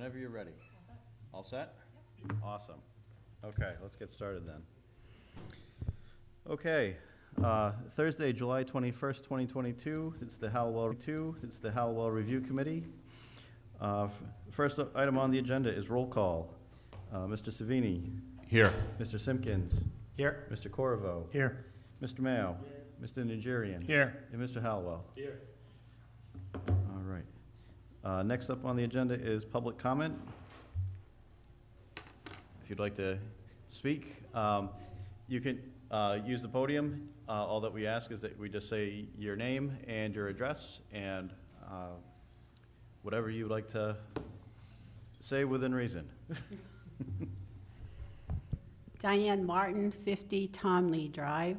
Whenever you're ready. All set? Yep. Awesome. Okay, let's get started then. Okay, Thursday, July 21st, 2022. It's the Halliwell Review Committee. First item on the agenda is roll call. Mr. Savini. Here. Mr. Simpkins. Here. Mr. Corvo. Here. Mr. Mayo. Here. Mr. Nigerian. Here. And Mr. Halliwell. Here. All right. Next up on the agenda is public comment. If you'd like to speak, you can use the podium. All that we ask is that we just say your name and your address and whatever you'd like to say within reason. Diane Martin, 50 Tom Lee Drive.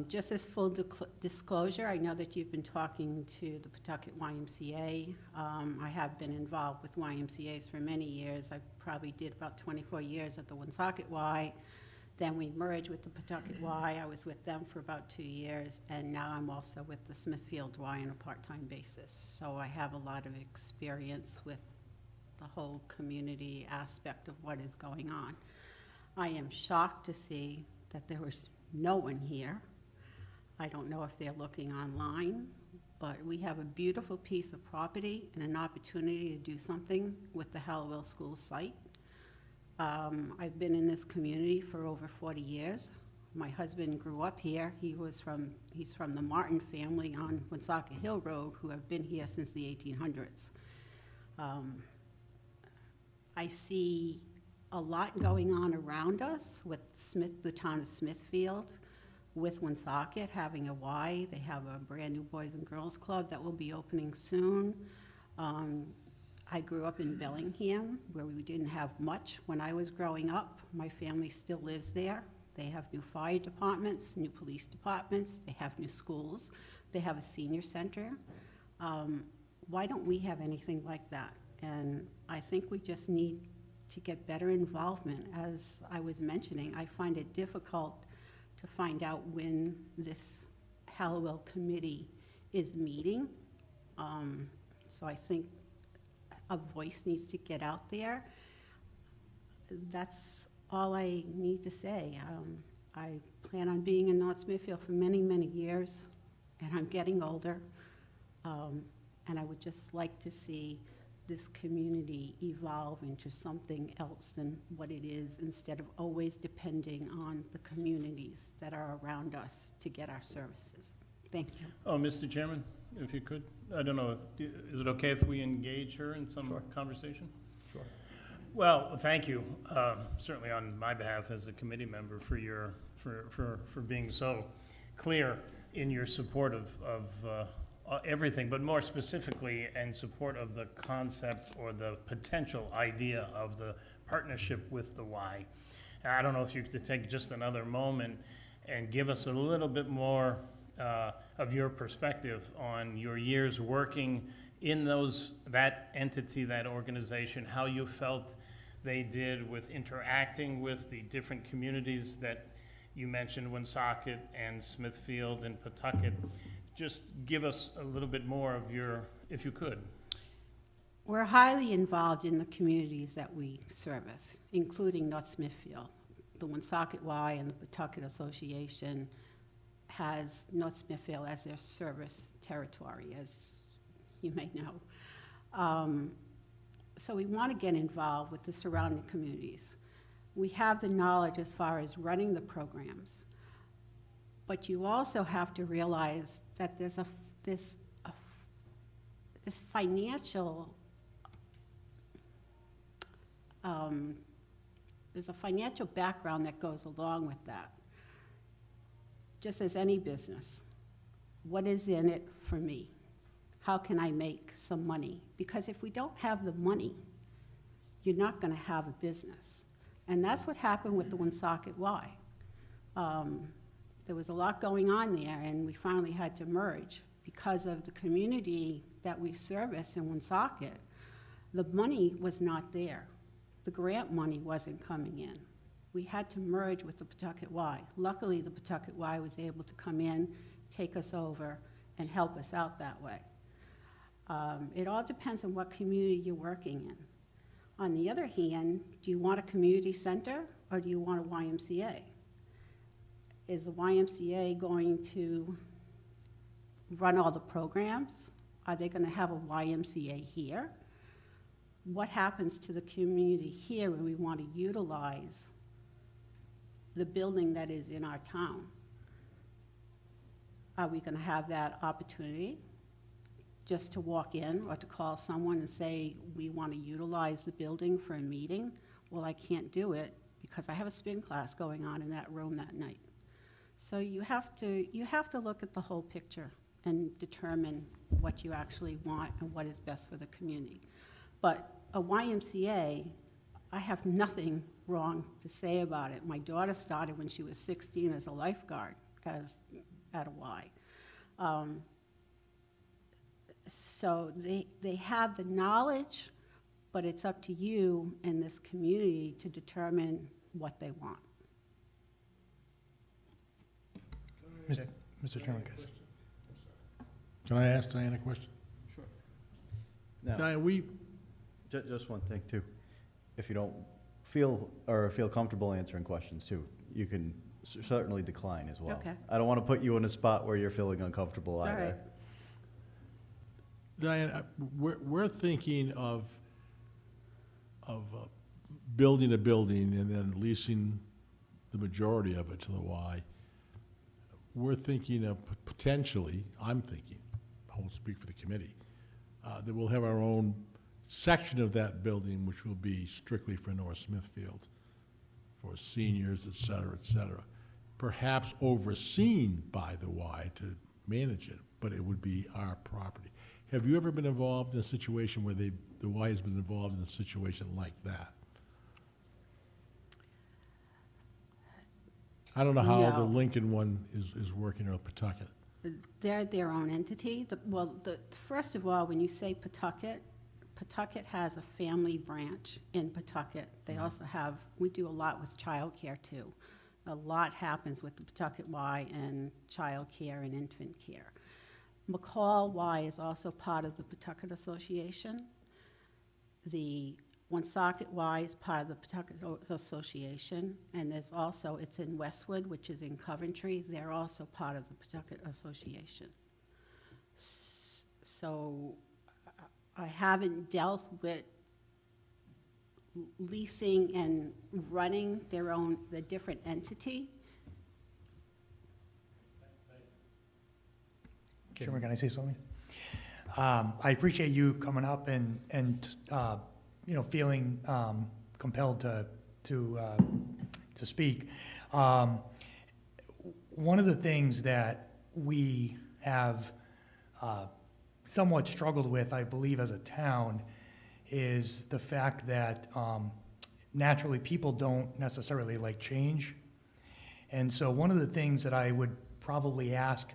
Just as full disclosure, I know that you've been talking to the Pawtucket YMCA. I have been involved with YMCAs for many years. I probably did about 24 years at the Woonsocket Y. Then we merged with the Pawtucket Y. I was with them for about 2 years, and now I'm also with the Smithfield Y on a part-time basis. So I have a lot of experience with the whole community aspect of what is going on. I am shocked to see that there was no one here. I don't know if they're looking online, but we have a beautiful piece of property and an opportunity to do something with the Halliwell School site. I've been in this community for over 40 years. My husband grew up here. He's from the Martin family on Woonsocket Hill Road, who have been here since the 1800s. I see a lot going on around us with the town of Smithfield, with Woonsocket having a Y. They have a brand new Boys and Girls Club that will be opening soon. I grew up in Bellingham, where we didn't have much when I was growing up. My family still lives there. They have new fire departments, new police departments. They have new schools. They have a senior center. Why don't we have anything like that? And I think we just need to get better involvement. As I was mentioning, I find it difficult to find out when this Halliwell committee is meeting. So I think a voice needs to get out there. That's all I need to say. I plan on being in North Smithfield for many, many years, and I'm getting older. And I would just like to see this community evolve into something else than what it is, instead of always depending on the communities that are around us to get our services. Thank you. Oh, Mr. Chairman, if you could, I don't know, is it okay if we engage her in some conversation? Sure. Well, thank you, certainly on my behalf as a committee member for being so clear in your support of everything, but more specifically in support of the concept or the potential idea of the partnership with the Y. And I don't know if you could take just another moment and give us a little bit more of your perspective on your years working in that entity, that organization, how you felt they did with interacting with the different communities that you mentioned, Woonsocket and Smithfield and Pawtucket. Just give us a little bit more of your, if you could. We're highly involved in the communities that we service, including North Smithfield. The Woonsocket Y and the Pawtucket Association has North Smithfield as their service territory, as you may know. So we want to get involved with the surrounding communities. We have the knowledge as far as running the programs, but you also have to realize that there's this financial, there's a financial background that goes along with that. Just as any business, what is in it for me? How can I make some money? Because if we don't have the money, you're not going to have a business. And that's what happened with the Woonsocket Y. There was a lot going on there, and we finally had to merge because of the community that we service in Woonsocket. The money was not there. The grant money wasn't coming in. We had to merge with the Pawtucket Y. Luckily, the Pawtucket Y was able to come in, take us over, and help us out that way. It all depends on what community you're working in. On the other hand, do you want a community center or do you want a YMCA? Is the YMCA going to run all the programs? Are they going to have a YMCA here? What happens to the community here when we want to utilize the building that is in our town? Are we going to have that opportunity just to walk in or to call someone and say, we want to utilize the building for a meeting? Well, I can't do it because I have a spin class going on in that room that night. So you have to look at the whole picture and determine what you actually want and what is best for the community. But a YMCA, I have nothing wrong to say about it. My daughter started when she was 16 as a lifeguard at a Y. So they have the knowledge, but it's up to you in this community to determine what they want. Mr. Chairman, guys. Can I ask Diane a question? Sure. Now, Diane, just one thing too. If you don't feel comfortable answering questions too, you can certainly decline as well. Okay. I don't want to put you in a spot where you're feeling uncomfortable All either. right. Diane, we're thinking of building a building and then leasing the majority of it to the Y. We're thinking of potentially, I'm thinking, I won't speak for the committee, that we'll have our own section of that building which will be strictly for North Smithfield, for seniors, et cetera, perhaps overseen by the Y to manage it, but it would be our property. Have you ever been involved in a situation where the Y has been involved in a situation like that? I don't know how the No. Lincoln one is working, or Pawtucket. They're their own entity. First of all, when you say Pawtucket, Pawtucket has a family branch in Pawtucket. They also have, we do a lot with childcare too. A lot happens with the Pawtucket Y and childcare and infant care. McCall Y is also part of the Pawtucket Association. The Woonsocket Y is part of the Pawtucket Association, and there's also, it's in Westwood, which is in Coventry. They're also part of the Pawtucket Association. So I haven't dealt with leasing and running the different entity. Chairman, can I say something? I appreciate you coming up and feeling compelled to speak. One of the things that we have somewhat struggled with, I believe, as a town, is the fact that naturally people don't necessarily like change. And so one of the things that I would probably ask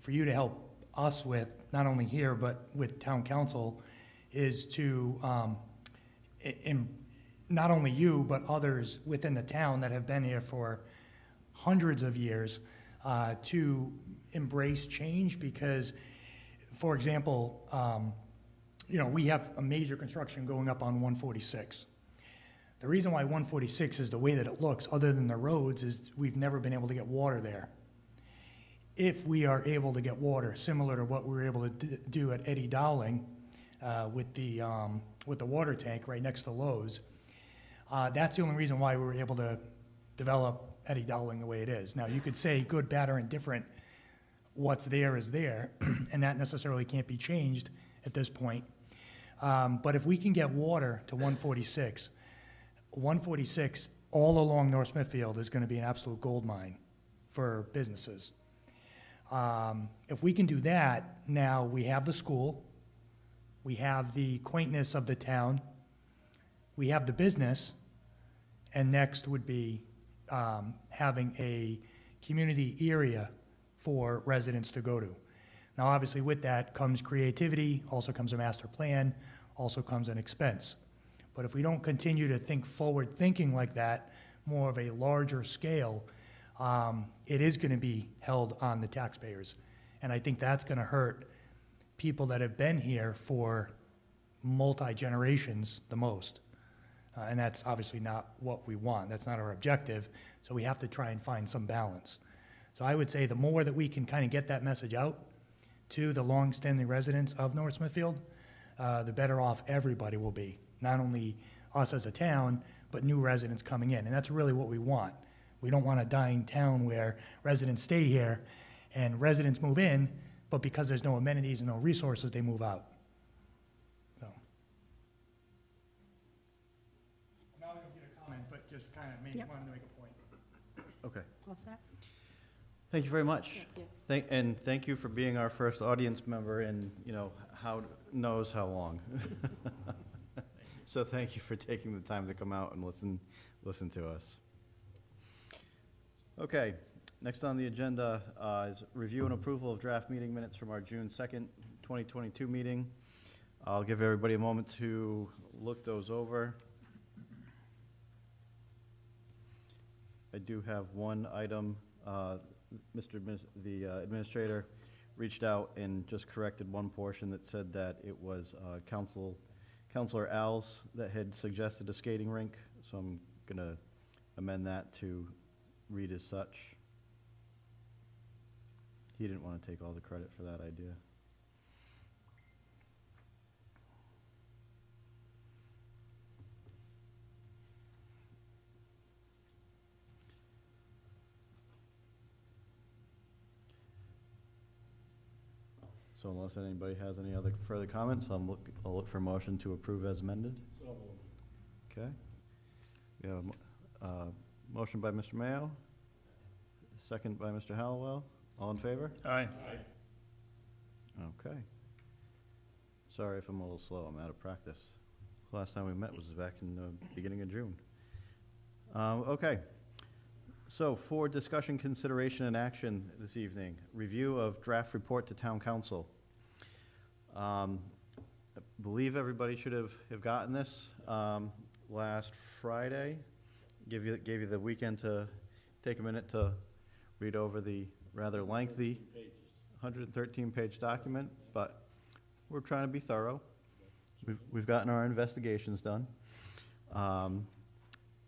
for you to help us with, not only here, but with town council, is to, not only you, but others within the town that have been here for hundreds of years, to embrace change. Because, for example, we have a major construction going up on 146. The reason why 146 is the way that it looks, other than the roads, is we've never been able to get water there. If we are able to get water, similar to what we were able to do at Eddie Dowling with the water tank right next to Lowe's, that's the only reason why we were able to develop Eddie Dowling the way it is. Now, you could say good, bad, or indifferent. What's there is there, and that necessarily can't be changed at this point. But if we can get water to 146 all along North Smithfield is going to be an absolute gold mine for businesses. If we can do that, now we have the school, we have the quaintness of the town, we have the business, and next would be having a community area for residents to go to. Now, obviously, with that comes creativity, also comes a master plan, also comes an expense. But if we don't continue to think forward thinking like that, more of a larger scale, it is going to be held on the taxpayers. And I think that's going to hurt people that have been here for multi-generations the most. And that's obviously not what we want. That's not our objective. So we have to try and find some balance. So I would say the more that we can kind of get that message out to the long-standing residents of North Smithfield, the better off everybody will be. Not only us as a town, but new residents coming in. And that's really what we want. We don't want a dying town where residents stay here and residents move in, but because there's no amenities and no resources, they move out. So. I'm not going to get a comment, but just kind of Yep. wanted to make a point. Okay. What's that? Thank you very much. Thank you. And thank you for being our first audience member in, how knows how long. So thank you for taking the time to come out and listen to us. Okay, next on the agenda is review and approval of draft meeting minutes from our June 2nd, 2022 meeting. I'll give everybody a moment to look those over. I do have one item. The administrator reached out and just corrected one portion that said that it was Counselor Al's that had suggested a skating rink, so I'm going to amend that to read as such. He didn't want to take all the credit for that idea. So unless anybody has any other further comments, I'll look for a motion to approve as amended. Okay. We have a motion by Mr. Mayo, second by Mr. Halliwell. All in favor? Aye. Okay. Sorry if I'm a little slow. I'm out of practice. Last time we met was back in the beginning of June. Okay. So for discussion, consideration, and action this evening, review of draft report to town council. I believe everybody should have gotten this last Friday. Gave you the weekend to take a minute to read over the rather lengthy 113-page document, but we're trying to be thorough. We've gotten our investigations done.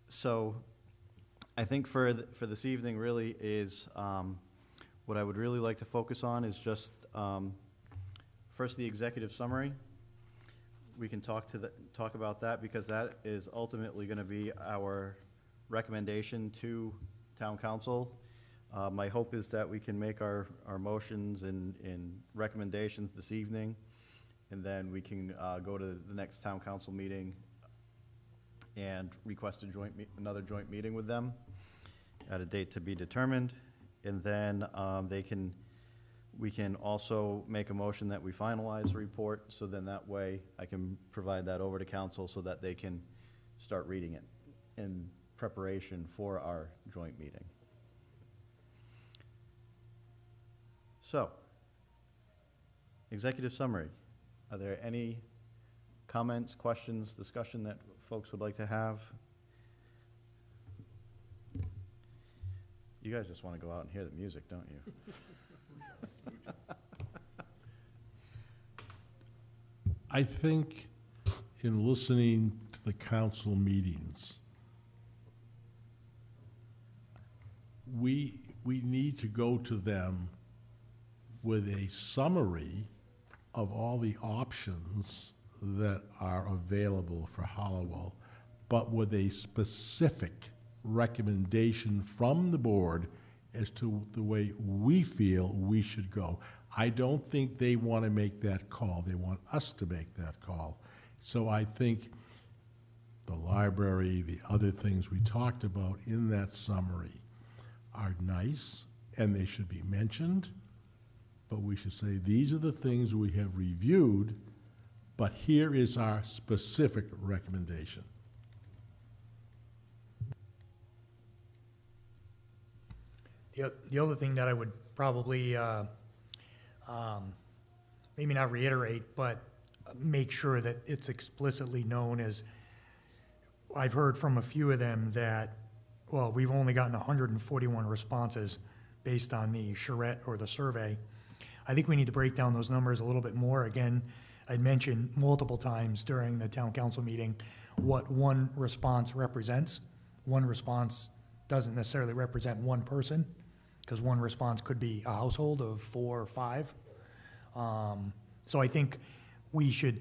So I think for this evening really is what I would really like to focus on is just first the executive summary. We can talk about that because that is ultimately going to be our recommendation to town council. My hope is that we can make our motions and recommendations this evening, and then we can go to the next town council meeting and request another joint meeting with them at a date to be determined. And then we can also make a motion that we finalize the report, so then that way I can provide that over to council so that they can start reading it in preparation for our joint meeting. So, executive summary. Are there any comments, questions, discussion that folks would like to have? You guys just want to go out and hear the music, don't you? I think in listening to the council meetings, we need to go to them with a summary of all the options that are available for Halliwell, but with a specific recommendation from the board as to the way we feel we should go. I don't think they want to make that call. They want us to make that call. So I think the library, the other things we talked about in that summary are nice, and they should be mentioned, but we should say, these are the things we have reviewed, but here is our specific recommendation. The other thing that I would probably, maybe not reiterate, but make sure that it's explicitly known as, I've heard from a few of them that, well, we've only gotten 141 responses based on the charrette or the survey. I think we need to break down those numbers a little bit more. Again, I'd mentioned multiple times during the town council meeting what one response represents. One response doesn't necessarily represent one person, because one response could be a household of 4 or 5. So I think we should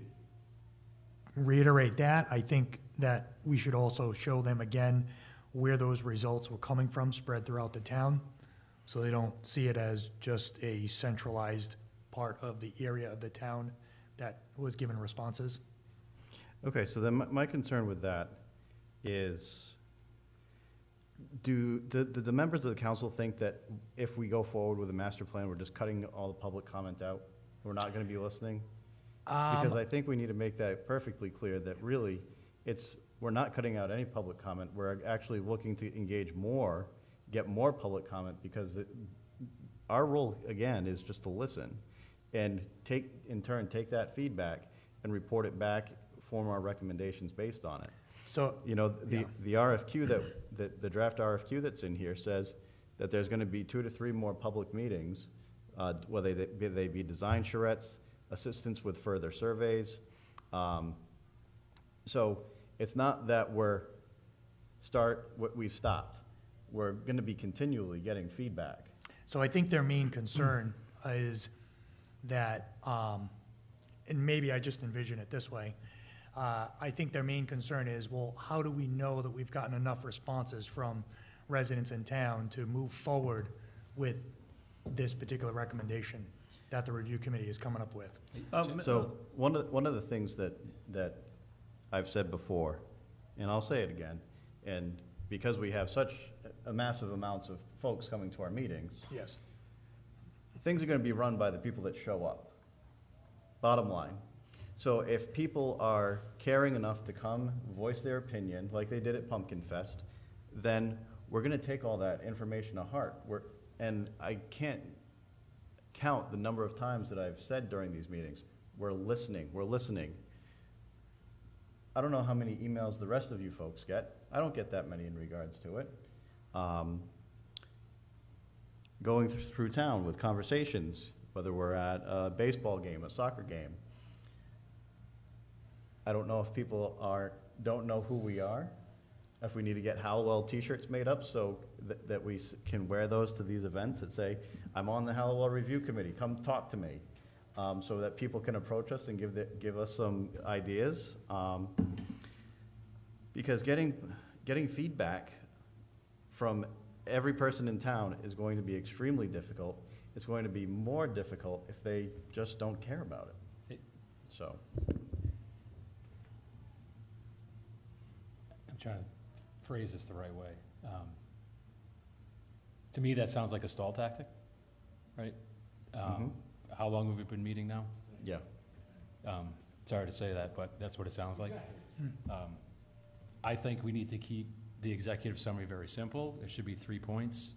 reiterate that. I think that we should also show them again where those results were coming from, spread throughout the town, so they don't see it as just a centralized part of the area of the town that was given responses. Okay, so then my concern with that is, do the members of the council think that if we go forward with a master plan, we're just cutting all the public comment out? We're not gonna be listening? Because I think we need to make that perfectly clear that really, we're not cutting out any public comment. We're actually looking to engage more, get more public comment, because our role, again, is just to listen and in turn, take that feedback and report it back, form our recommendations based on it. So, You know, the RFQ the draft RFQ that's in here says that there's gonna be 2 to 3 more public meetings, whether they be design charrettes, assistance with further surveys. So it's not that we've stopped. We're gonna be continually getting feedback. So I think their main concern is that, and maybe I just envision it this way, I think their main concern is, well, how do we know that we've gotten enough responses from residents in town to move forward with this particular recommendation that the review committee is coming up with? So one of the things that I've said before, and I'll say it again, and because we have such a massive amounts of folks coming to our meetings, Yes. things are gonna be run by the people that show up, bottom line. So if people are caring enough to come, voice their opinion, like they did at Pumpkin Fest, then we're gonna take all that information to heart. And I can't count the number of times that I've said during these meetings, we're listening. I don't know how many emails the rest of you folks get. I don't get that many in regards to it. Going through town with conversations, whether we're at a baseball game, a soccer game. I don't know if people don't know who we are, if we need to get Halliwell t-shirts made up so that we can wear those to these events that say, I'm on the Halliwell Review Committee, come talk to me, so that people can approach us and give us some ideas. Because getting feedback from every person in town is going to be extremely difficult. It's going to be more difficult if they just don't care about it. So. I'm trying to phrase this the right way. To me, that sounds like a stall tactic, right? How long have we been meeting now? Yeah. Sorry to say that, but that's what it sounds like. I think we need to keep the executive summary very simple. It should be 3 points.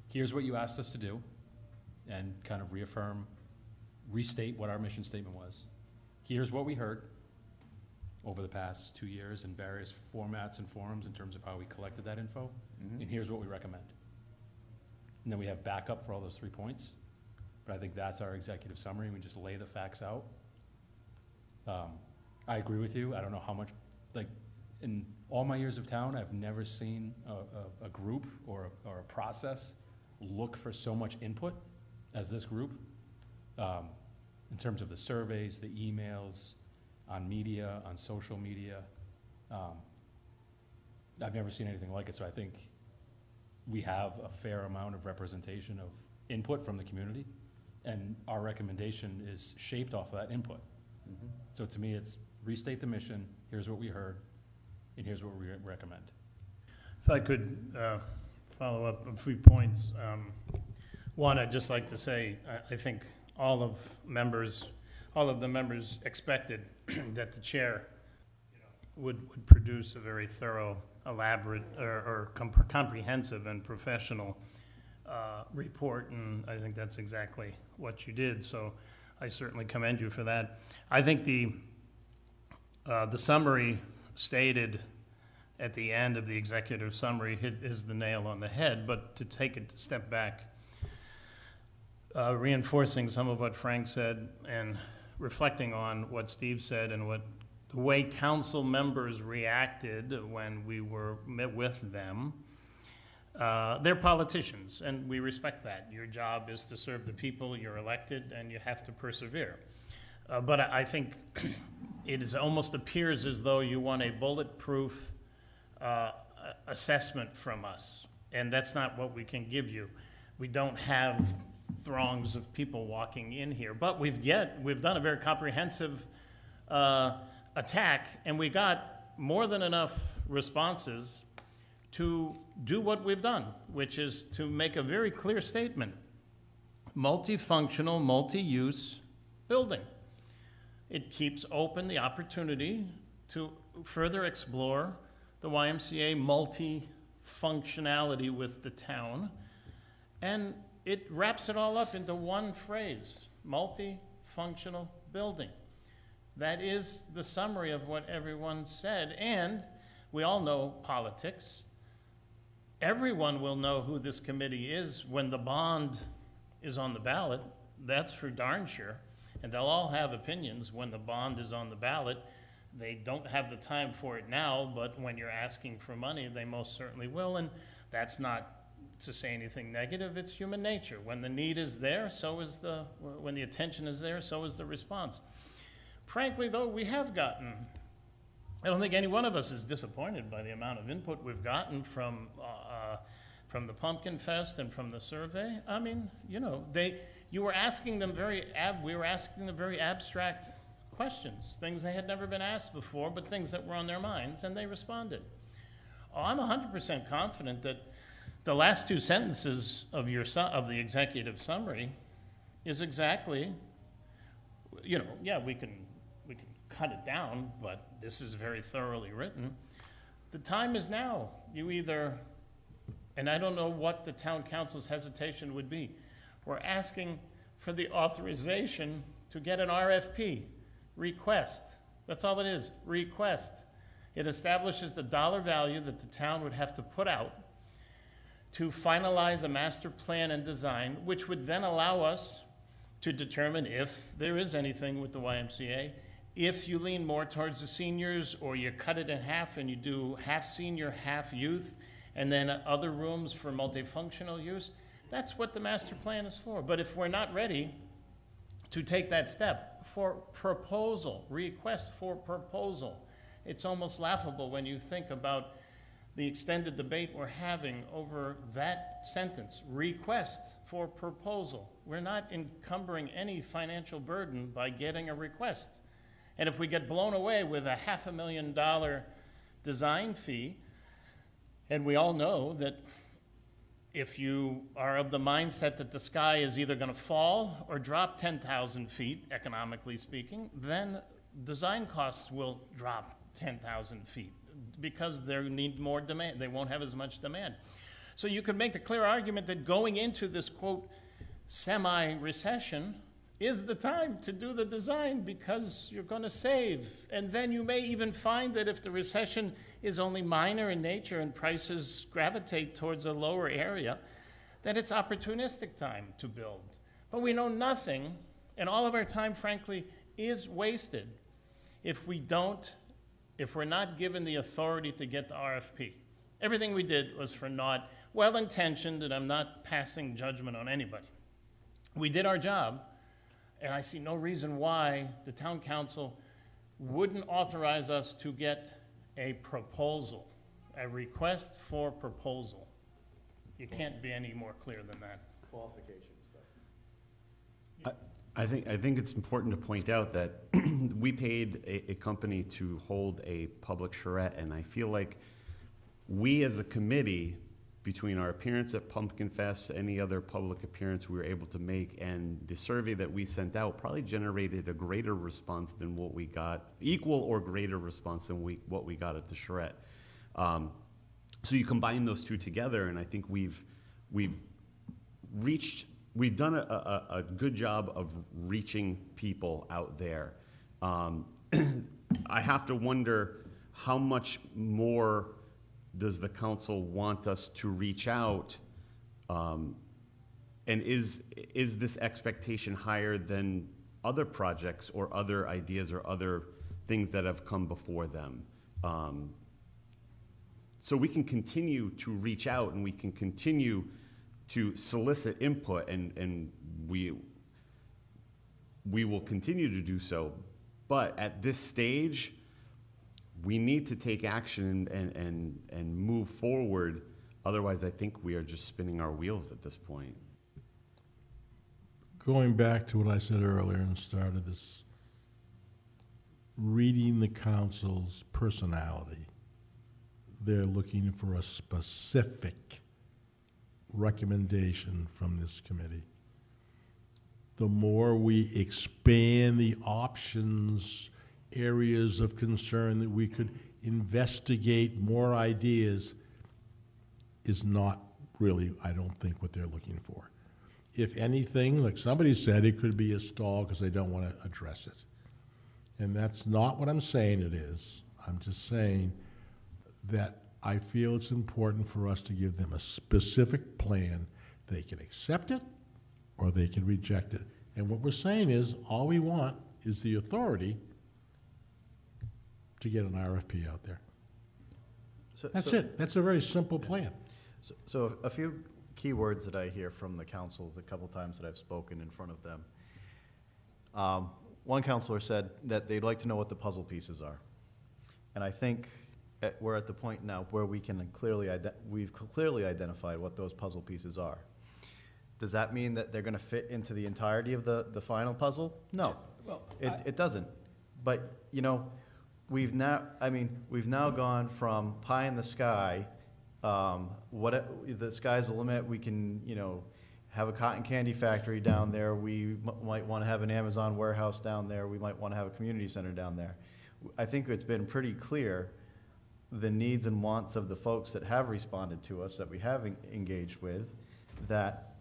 Here's what you asked us to do, and kind of restate what our mission statement was. Here's what we heard over the past 2 years in various formats and forums in terms of how we collected that info, and here's what we recommend. And then we have backup for all those 3 points, but I think that's our executive summary, and we just lay the facts out. I agree with you. I don't know how much, like, in all my years of town, I've never seen a group or a process look for so much input as this group, in terms of the surveys, the emails, on media, on social media. I've never seen anything like it, so I think we have a fair amount of representation of input from the community, and our recommendation is shaped off of that input. So to me, it's restate the mission, here's what we heard, and here's what we recommend. If I could follow up a few points. One, I'd just like to say, I think all of the members expected that the chair would produce a very thorough, elaborate, or comprehensive and professional report, and I think that's exactly what you did, so I certainly commend you for that. I think the summary stated at the end of the executive summary is the nail on the head, but to take it a step back, reinforcing some of what Frank said and reflecting on what Steve said and the way council members reacted when we met with them. They're politicians, and we respect that. Your job is to serve the people, you're elected, and you have to persevere. But I think it almost appears as though you want a bulletproof assessment from us, and that's not what we can give you. We don't have throngs of people walking in here, but we've done a very comprehensive attack, and we got more than enough responses to do what we've done, which is to make a very clear statement. Multifunctional, multi-use building. It keeps open the opportunity to further explore the YMCA multi-functionality with the town, and it wraps it all up into one phrase, multifunctional building. That is the summary of what everyone said, and we all know politics. Everyone will know who this committee is when the bond is on the ballot. That's for darn sure. And they'll all have opinions when the bond is on the ballot. They don't have the time for it now, but when you're asking for money, they most certainly will. And that's not to say anything negative. It's human nature. When the need is there, when the attention is there, so is the response. Frankly, though, I don't think any one of us is disappointed by the amount of input we've gotten from the Pumpkin Fest and from the survey. I mean, we were asking them very abstract questions, things they had never been asked before, but things that were on their minds, and they responded. I'm 100% confident that the last two sentences of the executive summary is exactly, we can cut it down, but this is very thoroughly written. The time is now. And I don't know what the town council's hesitation would be. We're asking for the authorization to get an RFP, request. That's all it is, request. It establishes the dollar value that the town would have to put out to finalize a master plan and design, which would then allow us to determine if there is anything with the YMCA. If you lean more towards the seniors, or you cut it in half and you do half senior, half youth, and then other rooms for multifunctional use, that's what the master plan is for. But if we're not ready to take that step for proposal, request for proposal, it's almost laughable when you think about the extended debate we're having over that sentence, request for proposal. We're not encumbering any financial burden by getting a request. And if we get blown away with a $500,000 design fee, and we all know that if you are of the mindset that the sky is either going to fall or drop 10,000 feet, economically speaking, then design costs will drop 10,000 feet because they need more demand. They won't have as much demand. So you could make the clear argument that going into this, quote, semi-recession is the time to do the design because you're going to save. And then you may even find that if the recession is only minor in nature and prices gravitate towards a lower area, that it's opportunistic time to build. But we know nothing, and all of our time, frankly, is wasted if we're not given the authority to get the RFP. Everything we did was for naught, well-intentioned, and I'm not passing judgment on anybody. We did our job. And I see no reason why the town council wouldn't authorize us to get a proposal, a request for proposal. You can't be any more clear than that. Qualifications, I think it's important to point out that we paid a company to hold a public charrette, and I feel like we as a committee, between our appearance at Pumpkin Fest, any other public appearance we were able to make, and the survey that we sent out probably generated a greater response than what we got, equal or greater response than what we got at the charrette. So you combine those two together, and I think we've done a good job of reaching people out there. I have to wonder how much more does the council want us to reach out? And is this expectation higher than other projects or other ideas or other things that have come before them. So we can continue to reach out and we can continue to solicit input, and we will continue to do so. But at this stage, we need to take action and move forward. Otherwise, I think we are just spinning our wheels at this point. Going back to what I said earlier and started this, reading the council's personality, they're looking for a specific recommendation from this committee. The more we expand the options, areas of concern that we could investigate more ideas, is not really, I don't think, what they're looking for. If anything, like somebody said, it could be a stall because they don't want to address it. And that's not what I'm saying it is. I'm just saying that I feel it's important for us to give them a specific plan. They can accept it or they can reject it. And what we're saying is, all we want is the authority to get an RFP out there. That's it. That's a very simple plan. So a few key words that I hear from the council the couple times that I've spoken in front of them. One councilor said that they'd like to know what the puzzle pieces are. And I think we're at the point now where we can we've clearly identified what those puzzle pieces are. Does that mean that they're going to fit into the entirety of the final puzzle? No, Well, it doesn't. But, you know, we've now gone from pie in the sky, the sky's the limit, we can, you know, have a cotton candy factory down there, we might want to have an Amazon warehouse down there, we might want to have a community center down there. I think it's been pretty clear the needs and wants of the folks that have responded to us, that we have engaged with, that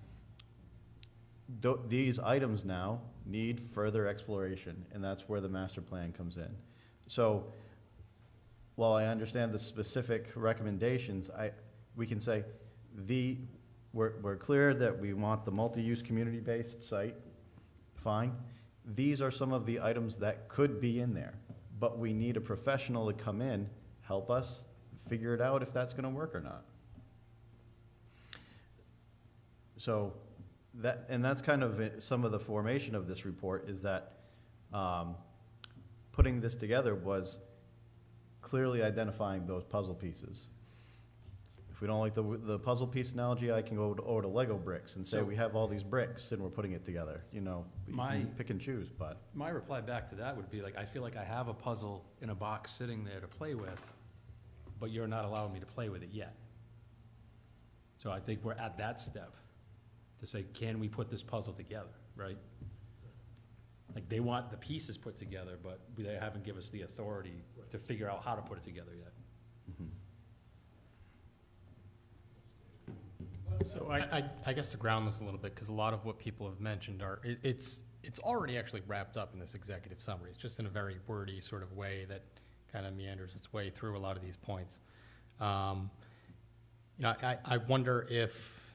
these items now need further exploration, and that's where the master plan comes in. So while I understand the specific recommendations, we can say we're clear that we want the multi-use community-based site, fine. These are some of the items that could be in there, but we need a professional to come in, help us figure it out if that's going to work or not. So that's kind of some of the formation of this report, is that putting this together was clearly identifying those puzzle pieces. If we don't like the puzzle piece analogy, I can go over to Lego bricks and say we have all these bricks and we're putting it together. You know, you can pick and choose, but. my reply back to that would be like, I feel like I have a puzzle in a box sitting there to play with, but you're not allowing me to play with it yet. So I think we're at that step to say, can we put this puzzle together, right? Like, they want the pieces put together, but they haven't given us the authority to figure out how to put it together yet. So I guess to ground this a little bit, because a lot of what people have mentioned are, it's already actually wrapped up in this executive summary. It's just in a very wordy sort of way that kind of meanders its way through a lot of these points. You know, I wonder if,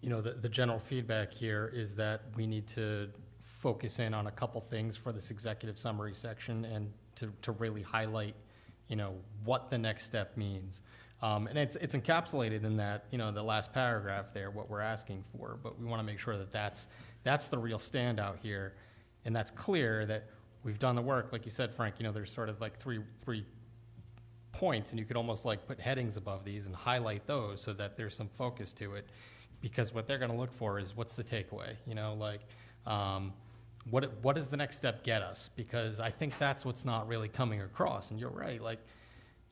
you know, the general feedback here is that we need to focus in on a couple things for this executive summary section and to really highlight, you know, what the next step means. And it's encapsulated in that, you know, the last paragraph there, what we're asking for, but we want to make sure that that's the real standout here, and that's clear that we've done the work. Like you said, Frank, you know, there's sort of like three points, and you could almost like put headings above these and highlight those so that there's some focus to it, because what they're going to look for is, what's the takeaway, you know, like, what does the next step get us? Because I think that's what's not really coming across, and you're right, like,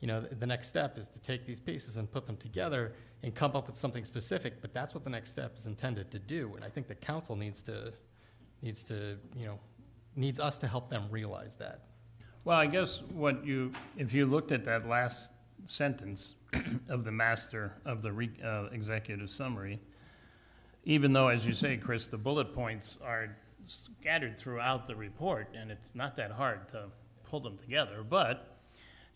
you know, the next step is to take these pieces and put them together and come up with something specific, but that's what the next step is intended to do. And I think the council needs us to help them realize that. Well, I guess if you looked at that last sentence of the executive summary, even though, as you say, Chris, the bullet points are scattered throughout the report, and it's not that hard to pull them together, but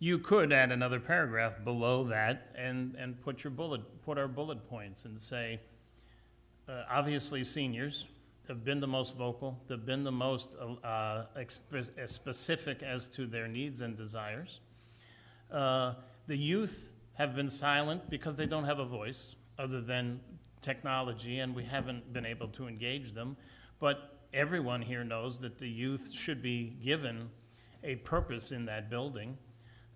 you could add another paragraph below that and put our bullet points and say, obviously seniors, have been the most vocal, they've been the most specific as to their needs and desires. The youth have been silent because they don't have a voice other than technology, and we haven't been able to engage them. But everyone here knows that the youth should be given a purpose in that building.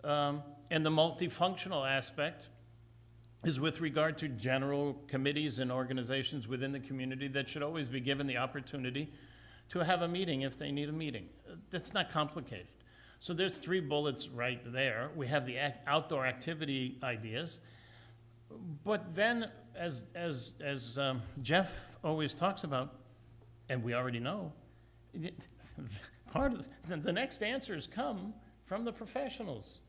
And the multifunctional aspect is with regard to general committees and organizations within the community that should always be given the opportunity to have a meeting if they need a meeting. That's not complicated. So there's 3 bullets right there. We have the outdoor activity ideas. But then, as Jeff always talks about, and we already know, part of the next answers come from the professionals.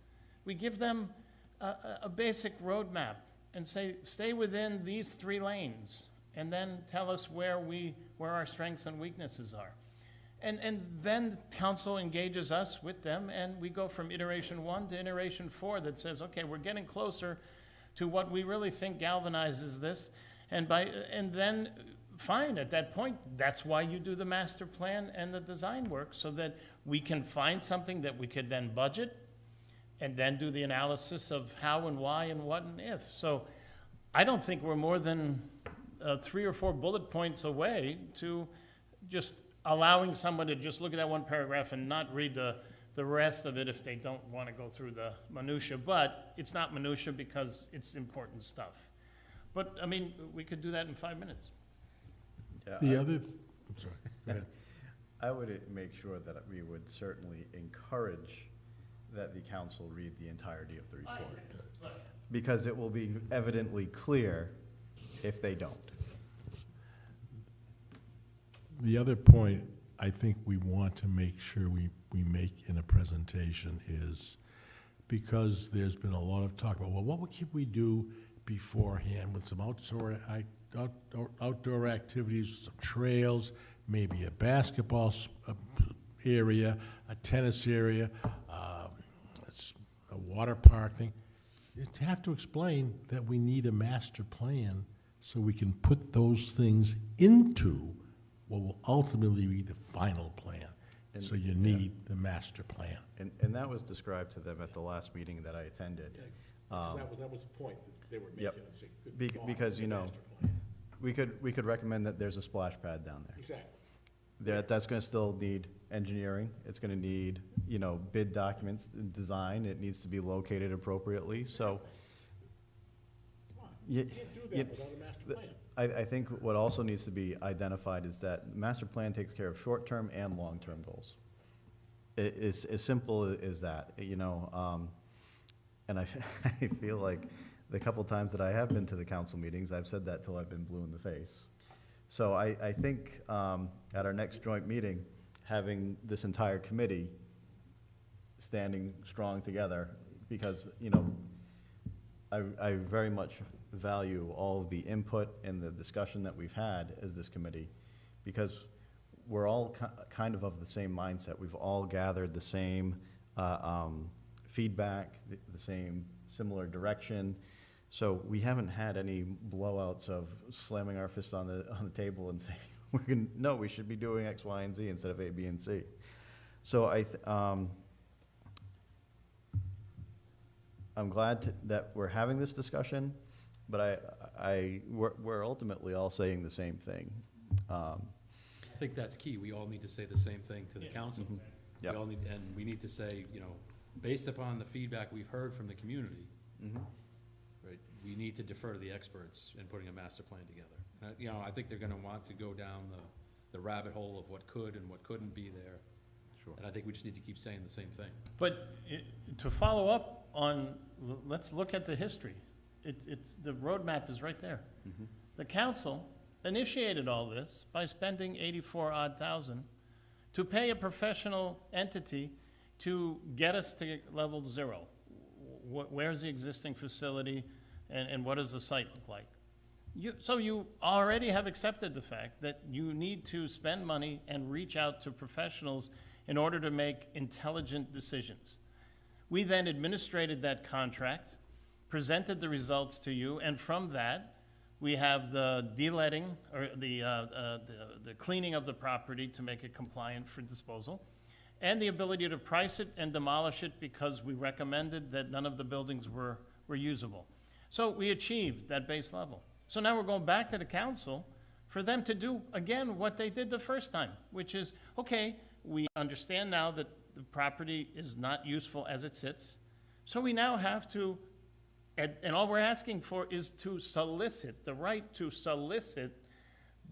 We give them a basic roadmap and say, stay within these 3 lanes, and then tell us where our strengths and weaknesses are. And then council engages us with them, and we go from iteration 1 to iteration 4 that says, okay, we're getting closer to what we really think galvanizes this, and then fine, at that point, that's why you do the master plan and the design work, so that we can find something that we could then budget, and then do the analysis of how and why and what and if. So I don't think we're more than 3 or 4 bullet points away to just allowing someone to just look at that one paragraph and not read the rest of it if they don't want to go through the minutia. But it's not minutia because it's important stuff. But, I mean, we could do that in 5 minutes. Yeah, The other, I'm sorry, go ahead. I would make sure that we would certainly encourage that the council read the entirety of the report, because it will be evidently clear if they don't. The other point I think we want to make sure we make in a presentation is, because there's been a lot of talk about, well, what can we do beforehand with some outdoor activities, some trails, maybe a basketball area, a tennis area, a water park thing. You have to explain that we need a master plan so we can put those things into what will ultimately be the final plan. And- So you need the master plan. And that was described to them at the last meeting that I attended. That was the point that they were Yep. Because, you know, we could recommend that there's a splash pad down there. Exactly. That's gonna still need engineering, it's gonna need, you know, bid documents, and design, it needs to be located appropriately, so. You Can't do you- that without a master plan. I think what also needs to be identified is that the master plan takes care of short-term and long-term goals. It's as simple as that, you know, and I feel like the couple times that I have been to the council meetings, I've said that till I've been blue in the face. So I think at our next joint meeting, having this entire committee standing strong together, because, you know, I very much value all of the input and the discussion that we've had as this committee, because we're all kind of the same mindset. We've all gathered the same feedback, the same similar direction. So we haven't had any blowouts of slamming our fists on the table and saying, no, we should be doing X, Y, and Z instead of A, B, and C. So I'm glad that we're having this discussion, but we're ultimately all saying the same thing. I think that's key. We all need to say the same thing to the council. Yep. We all need, and we need to say, you know, based upon the feedback we've heard from the community, right, we need to defer to the experts in putting a master plan together. You know, I think they're gonna want to go down the rabbit hole of what could and what couldn't be there. Sure. And I think we just need to keep saying the same thing. But to follow up on, let's look at the history. The roadmap is right there. The council initiated all this by spending 84-odd thousand to pay a professional entity to get us to level 0. Where's the existing facility, and what does the site look like? So you already have accepted the fact that you need to spend money and reach out to professionals in order to make intelligent decisions. We then administrated that contract, presented the results to you, and from that, We have the de-letting, or the cleaning of the property to make it compliant for disposal, and the ability to price it and demolish it because we recommended that none of the buildings were usable. So we achieved that base level. So now we're going back to the council for them to do, again, what they did the first time, which is, okay, we understand now that the property is not useful as it sits, so we now have to, and all we're asking for is to solicit, the right to solicit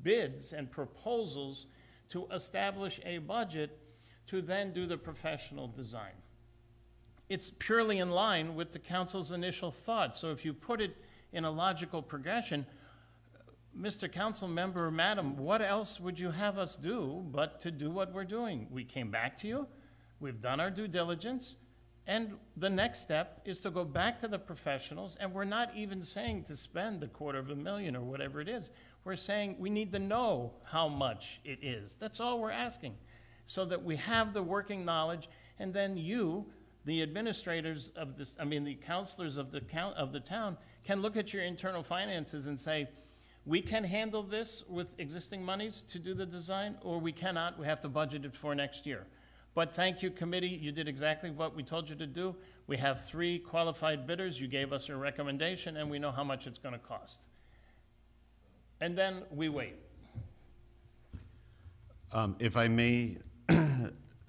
bids and proposals to establish a budget to then do the professional design. It's purely in line with the council's initial thought. So if you put it in a logical progression, Mr. Council Member, Madam, what else would you have us do but to do what we're doing? We came back to you, we've done our due diligence, and the next step is to go back to the professionals, and we're not even saying to spend $250,000 or whatever it is. We're saying we need to know how much it is. That's all we're asking, so that we have the working knowledge, and then you, the administrators of this, the counselors of the town, can look at your internal finances and say, we can handle this with existing monies to do the design, or we cannot, we have to budget it for next year. But thank you, committee, you did exactly what we told you to do. We have 3 qualified bidders, you gave us a recommendation, and we know how much it's gonna cost. And then we wait. If I may,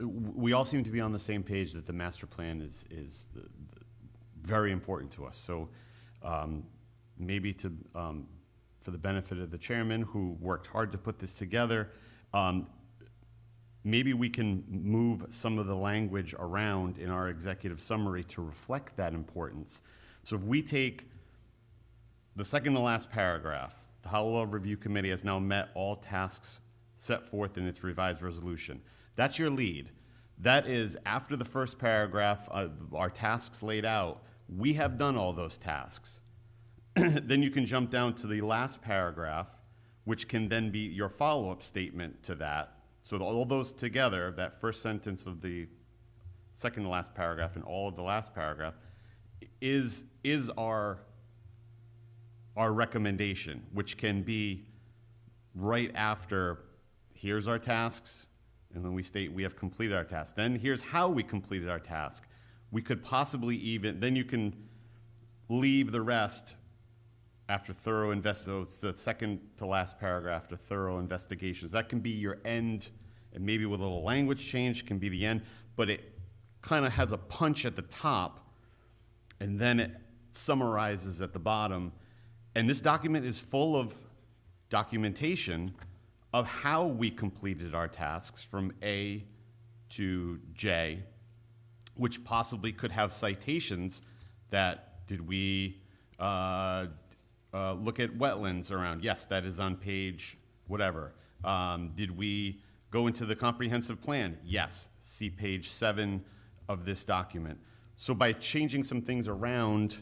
we all seem to be on the same page that the master plan is very important to us. So maybe for the benefit of the chairman, who worked hard to put this together, maybe we can move some of the language around in our executive summary to reflect that importance. So if we take the second to last paragraph, the Halliwell Review Committee has now met all tasks set forth in its revised resolution. That's your lead. That is, after the first paragraph, our tasks laid out, we have done all those tasks. Then you can jump down to the last paragraph, which can then be your follow-up statement to that. So all those together, that first sentence of the second to last paragraph and all of the last paragraph, is our recommendation, which can be right after, here's our tasks, and then we state we have completed our task. Then here's how we completed our task. We could possibly even, then you can leave the rest after thorough so it's the second to last paragraph, after thorough investigations. That can be your end, and maybe with a little language change can be the end, but it kind of has a punch at the top, and then it summarizes at the bottom. And this document is full of documentation of how we completed our tasks from A to J, which possibly could have citations that, did we look at wetlands around? Yes, that is on page whatever. Did we go into the comprehensive plan? Yes, see page 7 of this document. So by changing some things around,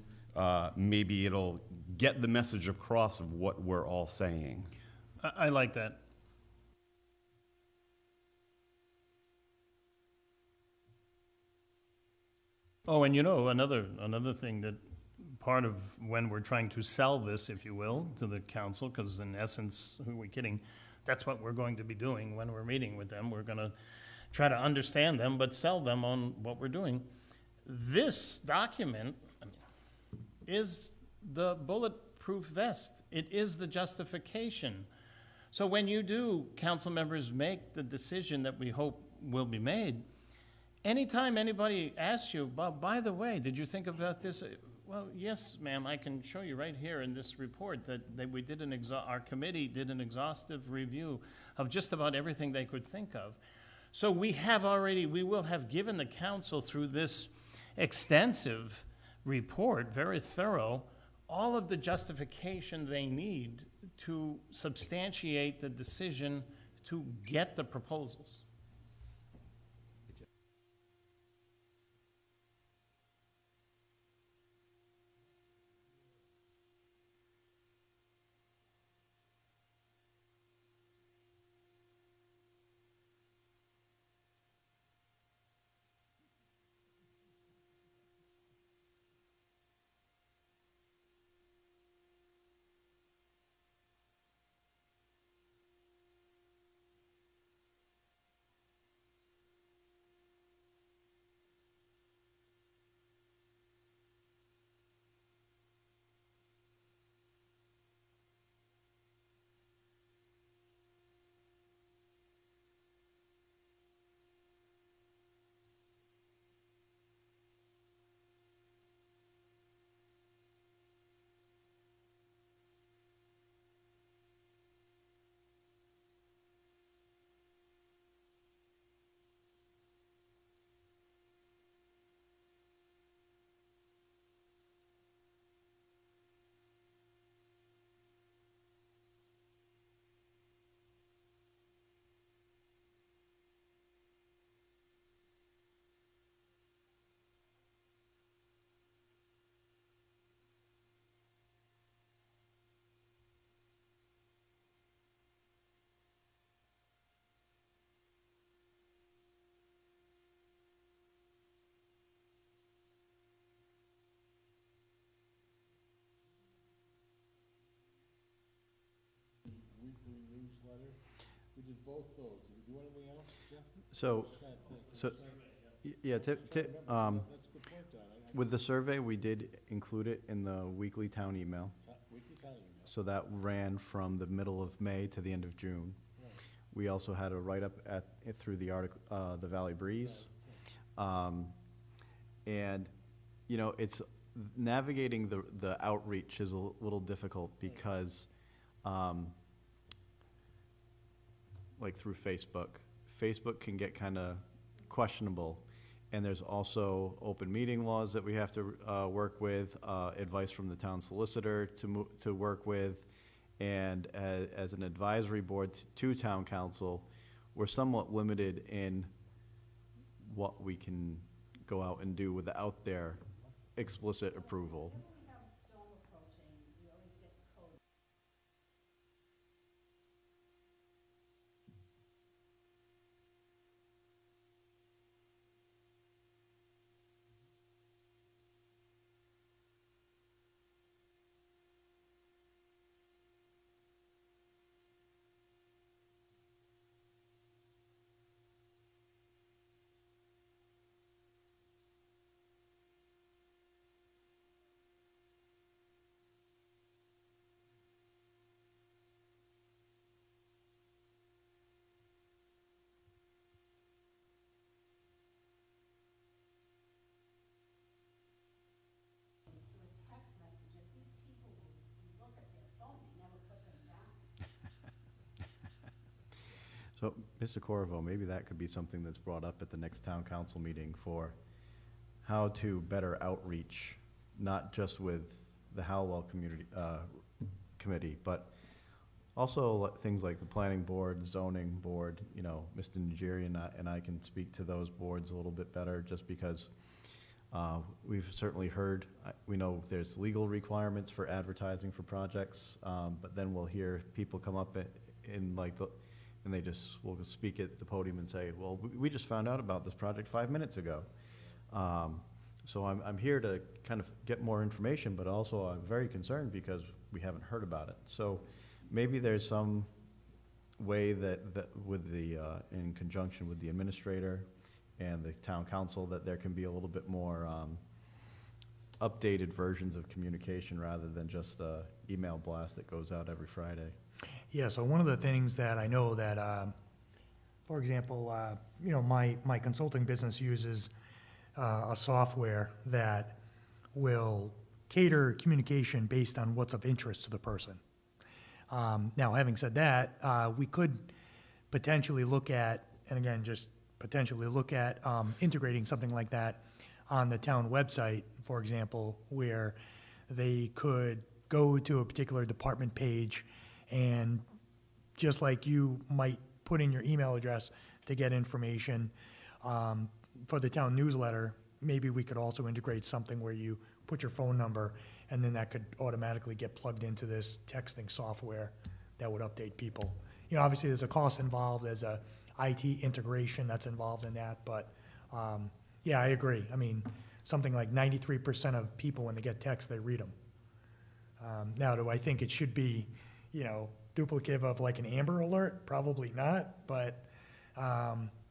maybe it'll get the message across of what we're all saying. I like that. Oh, and you know, another thing that part of when we're trying to sell this, if you will, to the council, because in essence, who are we kidding? That's what we're going to be doing when we're meeting with them. We're going to try to understand them, but sell them on what we're doing. This document is the bulletproof vest. It is the justification. So when you do, council members, make the decision that we hope will be made, anytime anybody asks you, Bob, by the way, did you think about this? Well, yes, ma'am, I can show you right here in this report that we did our committee did an exhaustive review of just about everything they could think of. So we will have given the council through this extensive report, very thorough, all of the justification they need to substantiate the decision to get the proposals. newsletter. We did both those. Did we do anything else, Jeff? So, yeah, That's a good point, Don. with the survey, we did include it in the weekly town email. Weekly town email. So that ran from the middle of May to the end of June. Right. We also had a write-up through the article, the Valley Breeze. And, you know, it's navigating the outreach is a little difficult because, like through Facebook can get kind of questionable. And there's also open meeting laws that we have to work with, advice from the town solicitor to work with. And as an advisory board to town council, we're somewhat limited in what we can go out and do without their explicit approval. So, Mr. Corvo, maybe that could be something that's brought up at the next town council meeting for how to better outreach, not just with the Halliwell committee, but also things like the planning board, zoning board. You know, Mr. Nigeri and I can speak to those boards a little bit better, just because we've certainly heard, we know there's legal requirements for advertising for projects, but then we'll hear people come up in like and they just will speak at the podium and say, well, we just found out about this project 5 minutes ago. So I'm here to kind of get more information, but also I'm very concerned because we haven't heard about it. So maybe there's some way that with the, in conjunction with the administrator and the town council, that there can be a little bit more updated versions of communication rather than just a email blast that goes out every Friday. Yeah, so one of the things that I know that, for example, you know, my consulting business uses a software that will cater communication based on what's of interest to the person. Now, having said that, we could potentially look at, and again, just potentially look at integrating something like that on the town website, for example, where they could go to a particular department page and just like you might put in your email address to get information for the town newsletter, maybe we could also integrate something where you put your phone number and then that could automatically get plugged into this texting software that would update people. You know, obviously there's a cost involved, there's a IT integration that's involved in that, but yeah, I agree. I mean, something like 93% of people, when they get texts, they read them. Now, do I think it should be, you know, duplicative of like an Amber Alert? Probably not, but,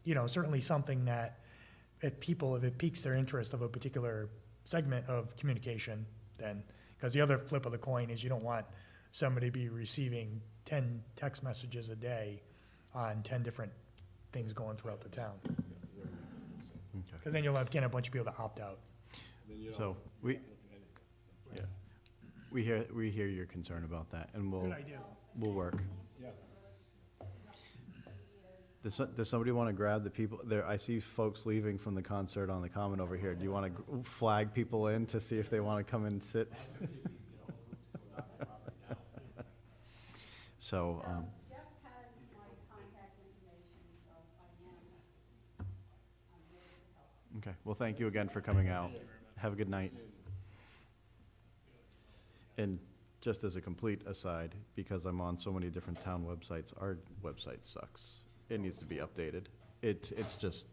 you know, certainly something that if it piques their interest of a particular segment of communication, then, because the other flip of the coin is you don't want somebody to be receiving 10 text messages a day on 10 different things going throughout the town. Because then you'll have, again, a bunch of people that opt out. So we hear your concern about that, and Good idea. we'll work. Yeah. Does somebody want to grab the people there? I see folks leaving from the concert on the common over here. Do you want to flag people in to see if they want to come and sit? So, Jeff has my contact information, so if I am, I'm ready to help. okay. Well, thank you again for coming out. Have a good night. And just as a complete aside, because I'm on so many different town websites, our website sucks. It needs to be updated. It's just,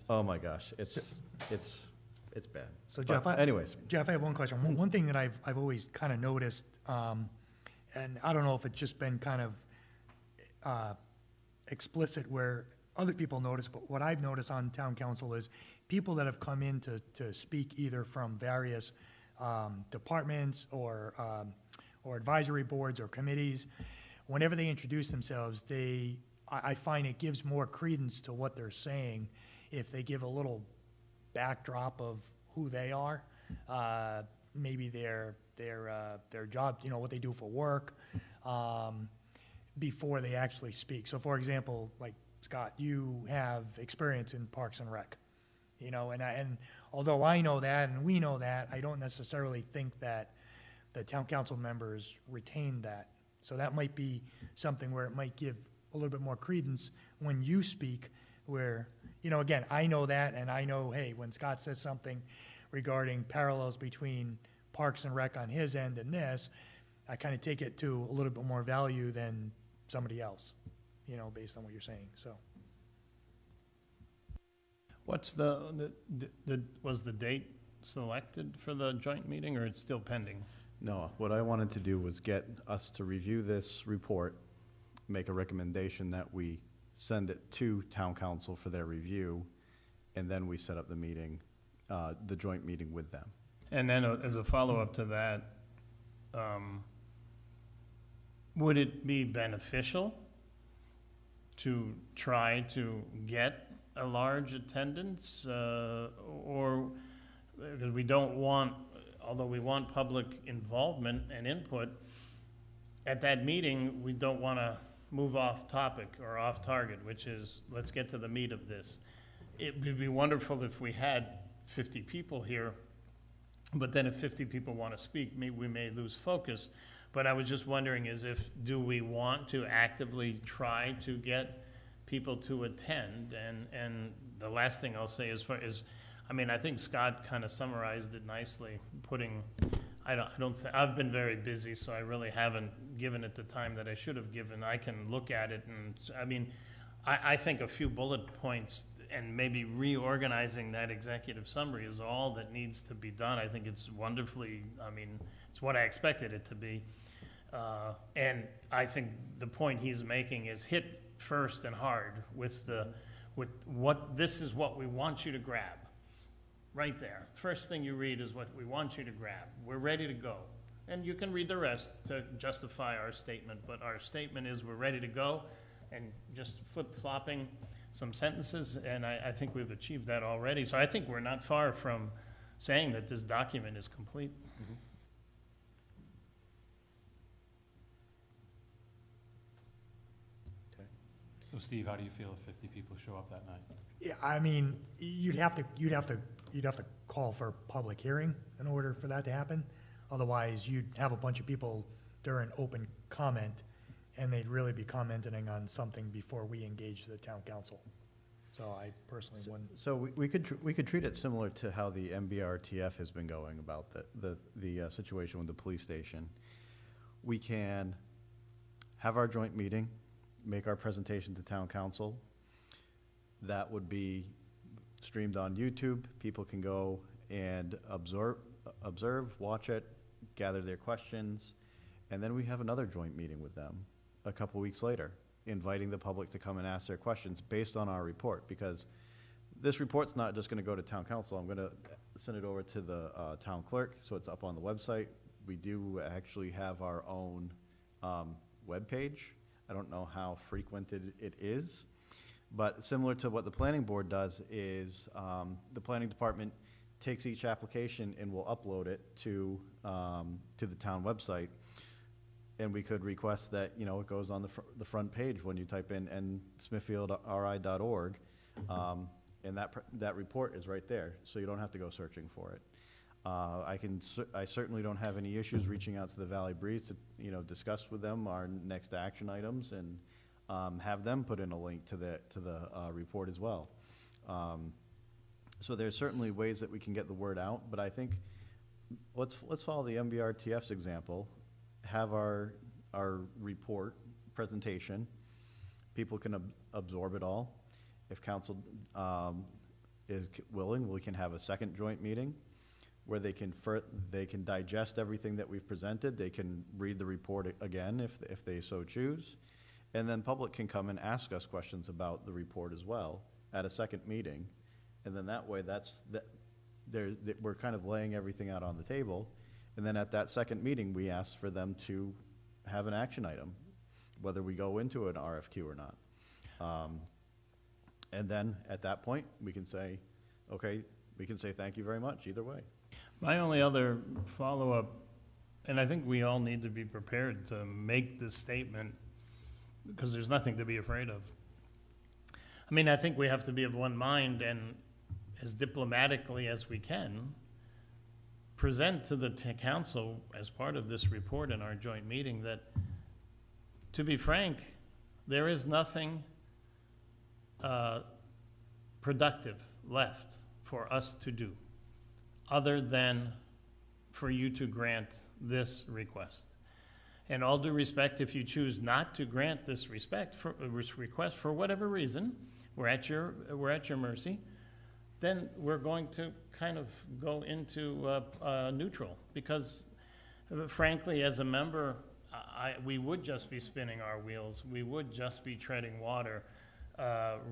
oh my gosh, it's bad. So But Jeff, anyways, Jeff, I have one question. One thing that I've always kind of noticed, and I don't know if it's just been kind of explicit where other people notice, but what I've noticed on town council is people that have come in to speak either from various departments or advisory boards or committees, whenever they introduce themselves, I find it gives more credence to what they're saying if they give a little backdrop of who they are, maybe their job, you know, what they do for work, before they actually speak. So for example, like Scott, you have experience in Parks and Rec, you know, and although I know that and we know that, I don't necessarily think that the town council members retain that. So that might be something where it might give a little bit more credence when you speak, where, you know, again, I know that, and I know, hey, when Scott says something regarding parallels between Parks and Rec on his end and this, I kind of take it to a little bit more value than somebody else, you know, based on what you're saying, so. What's was the date selected for the joint meeting, or it's still pending? No, what I wanted to do was get us to review this report, make a recommendation that we send it to town council for their review, and then we set up the meeting, the joint meeting with them. And then as a follow-up to that, would it be beneficial to try to get a large attendance, or, because we don't want, although we want public involvement and input, at that meeting, we don't want to move off topic or off target, which is, let's get to the meat of this. It would be wonderful if we had 50 people here, but then if 50 people want to speak, we may lose focus. But I was just wondering do we want to actively try to get people to attend? And the last thing I'll say is, I think Scott kind of summarized it nicely, I've been very busy, so I really haven't given it the time that I should have given. I can look at it, and I think a few bullet points and maybe reorganizing that executive summary is all that needs to be done. I think it's wonderfully, it's what I expected it to be. And I think the point he's making is hit first and hard with what this is what we want you to grab. Right there. First thing you read is what we want you to grab. We're ready to go. And you can read the rest to justify our statement, but our statement is we're ready to go, and just flip-flopping some sentences, and I think we've achieved that already. So I think we're not far from saying that this document is complete. So Steve, how do you feel if 50 people show up that night? Yeah, I mean, you'd have to call for a public hearing in order for that to happen. Otherwise, you'd have a bunch of people during open comment, and they'd really be commenting on something before we engage the town council. So I personally wouldn't. So we could treat it similar to how the MBRTF has been going about the situation with the police station. We can have our joint meeting, make our presentation to town council. That would be streamed on YouTube. People can go and observe, watch it, gather their questions, and then we have another joint meeting with them a couple weeks later, inviting the public to come and ask their questions based on our report, because this report's not just gonna go to town council. I'm gonna send it over to the town clerk, so it's up on the website. We do actually have our own webpage. I don't know how frequented it is, but similar to what the planning board does is the planning department takes each application and will upload it to the town website. And we could request that, you know, it goes on the front page when you type in smithfieldri.org, and that report is right there, so you don't have to go searching for it. I certainly don't have any issues reaching out to the Valley Breeze to, you know, discuss with them our next action items and have them put in a link to the report as well. So there's certainly ways that we can get the word out, but I think let's follow the MBRTF's example. Have our report presentation. People can absorb it all. If council is willing, we can have a second joint meeting where they can digest everything that we've presented. They can read the report again if they so choose. And then public can come and ask us questions about the report as well at a second meeting. And then that way, we're kind of laying everything out on the table. And then at that second meeting, we ask for them to have an action item, whether we go into an RFQ or not. And then at that point, we can say, okay, we can say thank you very much either way. My only other follow-up, and I think we all need to be prepared to make this statement, because there's nothing to be afraid of. I mean, I think we have to be of one mind and as diplomatically as we can present to the council as part of this report in our joint meeting that, to be frank, there is nothing productive left for us to do other than for you to grant this request. And all due respect, if you choose not to grant this request for whatever reason, we're at your mercy, then we're going to kind of go into neutral, because frankly, as a member, we would just be spinning our wheels. We would just be treading water,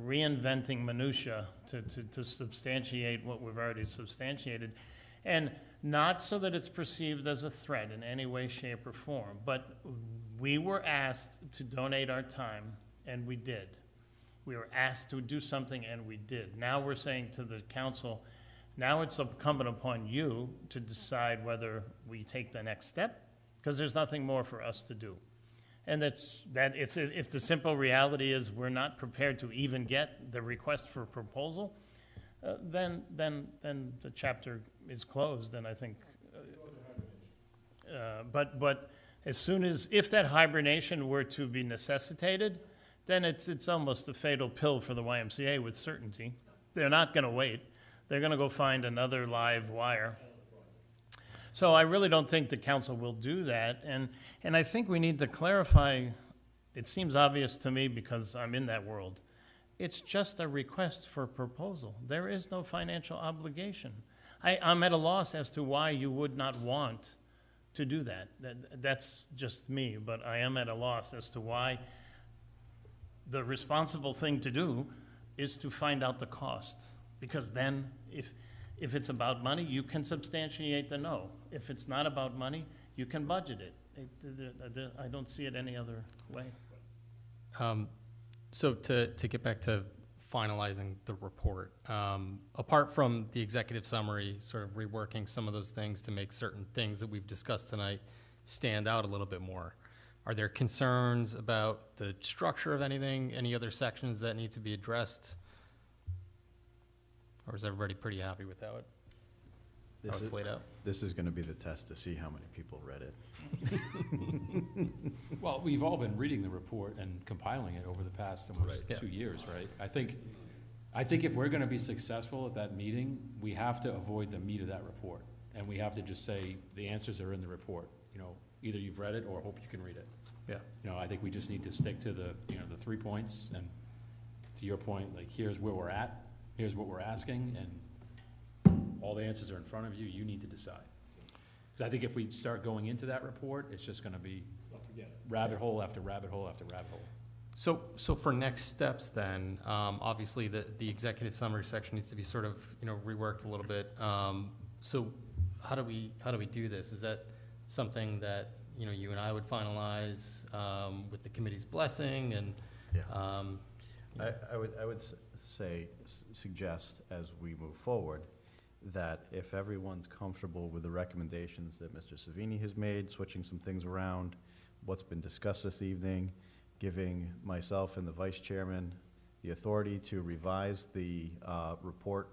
reinventing minutia to substantiate what we've already substantiated. And not so that it's perceived as a threat in any way, shape, or form, but we were asked to donate our time, and we did. We were asked to do something, and we did. Now we're saying to the council, now it's incumbent upon you to decide whether we take the next step, because there's nothing more for us to do. And if the simple reality is we're not prepared to even get the request for proposal, then the chapter is closed, and I think, but as soon as, if that hibernation were to be necessitated, then it's almost a fatal pill for the YMCA with certainty. They're not gonna wait. They're gonna go find another live wire. So I really don't think the council will do that, and I think we need to clarify, it seems obvious to me because I'm in that world, it's just a request for proposal. There is no financial obligation. I'm at a loss as to why you would not want to do that. That's just me, but I am at a loss as to why the responsible thing to do is to find out the cost. Because then, if it's about money, you can substantiate the no. If it's not about money, you can budget it. I don't see it any other way. So to get back to finalizing the report, apart from the executive summary, sort of reworking some of those things to make certain things that we've discussed tonight stand out a little bit more, are there concerns about the structure of anything, any other sections that need to be addressed? Or is everybody pretty happy with how it's laid out? This is gonna be the test to see how many people read it. Well, we've all been reading the report and compiling it over the past almost Yeah. 2 years, right? I think if we're gonna be successful at that meeting, we have to avoid the meat of that report. And we have to just say, the answers are in the report. You know, either you've read it or hope you can read it. Yeah. You know, I think we just need to stick to the 3 points, and to your point, like, here's where we're at, here's what we're asking, and all the answers are in front of you, you need to decide. Because I think if we start going into that report, it's just gonna be rabbit hole after rabbit hole after rabbit hole. So for next steps then, obviously the executive summary section needs to be sort of, reworked a little bit. So how do we do this? Is that something that, you and I would finalize, with the committee's blessing and? Yeah. I would suggest as we move forward that if everyone's comfortable with the recommendations that Mr. Savini has made, switching some things around, what's been discussed this evening, giving myself and the vice chairman the authority to revise the report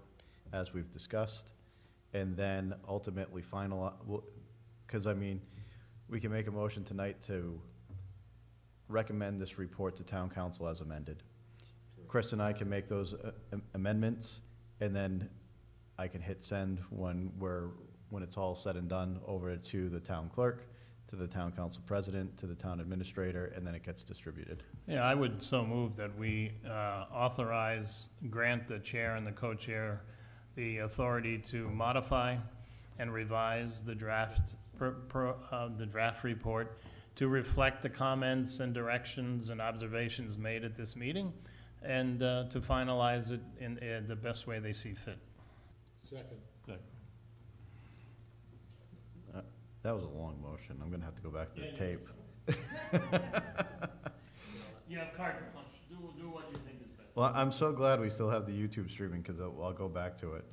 as we've discussed, and then ultimately finalize, because we can make a motion tonight to recommend this report to town council as amended. Chris and I can make those amendments, and then I can hit send when it's all said and done over to the town clerk, to the town council president, to the town administrator, and then it gets distributed. Yeah, I would so move that we grant the chair and the co-chair the authority to modify and revise the draft, the draft report to reflect the comments and directions and observations made at this meeting, and to finalize it in the best way they see fit. Second. That was a long motion. I'm gonna have to go back to the tape. You have carte blanche. Do what you think is best. Well, I'm so glad we still have the YouTube streaming, because I'll go back to it.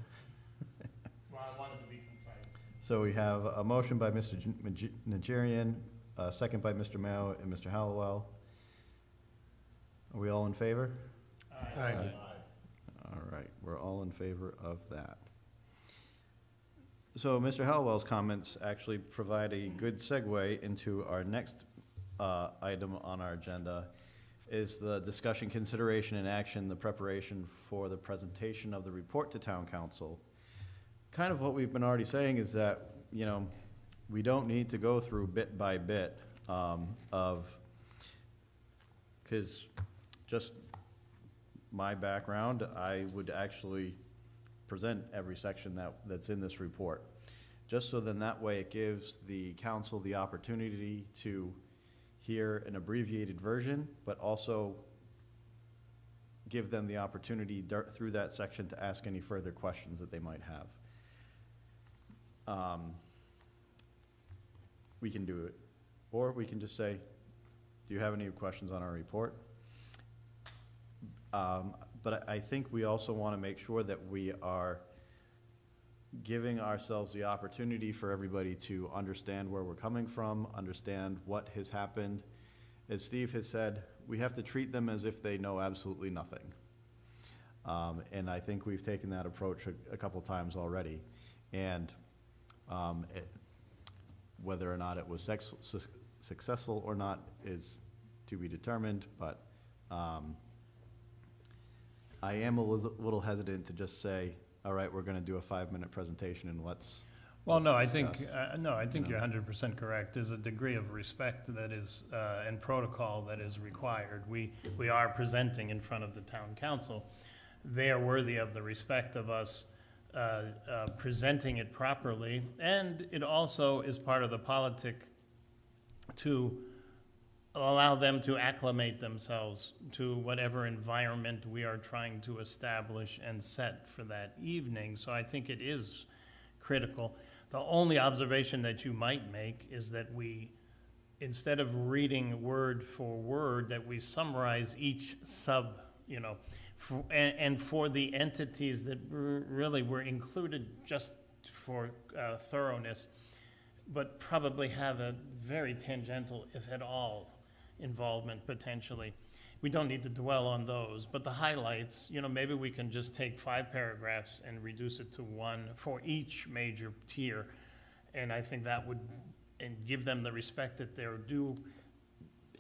Well, I wanted to be concise. So we have a motion by Mr. Najarian, a second by Mr. Mao and Mr. Halliwell. Are we all in favor? Aye. All right, we're all in favor of that. So Mr. Halliwell's comments actually provide a good segue into our next item on our agenda, is the discussion, consideration, and action, the preparation for the presentation of the report to town council. Kind of what we've been already saying is that, you know, we don't need to go through bit by bit because just my background, I would actually present every section that's in this report, just so then that way it gives the council the opportunity to hear an abbreviated version, but also give them the opportunity through that section to ask any further questions that they might have. We can do it, or we can just say, do you have any questions on our report? But I think we also want to make sure that we are giving ourselves the opportunity for everybody to understand where we're coming from, understand what has happened. As Steve has said, we have to treat them as if they know absolutely nothing. And I think we've taken that approach a couple times already. And whether or not it was successful or not is to be determined, but I am a little hesitant to just say, all right, we're going to do a 5-minute presentation and let's Discuss. I think You you're know. 100% correct. There's a degree of respect that is, and protocol that is required. We are presenting in front of the town council. They are worthy of the respect of us presenting it properly, and it also is part of the politic to allow them to acclimate themselves to whatever environment we are trying to establish and set for that evening. So I think it is critical. The only observation that you might make is that we, instead of reading word for word, that we summarize each sub, and for the entities that really were included just for thoroughness, but probably have a very tangential, if at all, involvement potentially. We don't need to dwell on those, but the highlights, maybe we can just take 5 paragraphs and reduce it to 1 for each major tier. And I think that would, and give them the respect that they're due,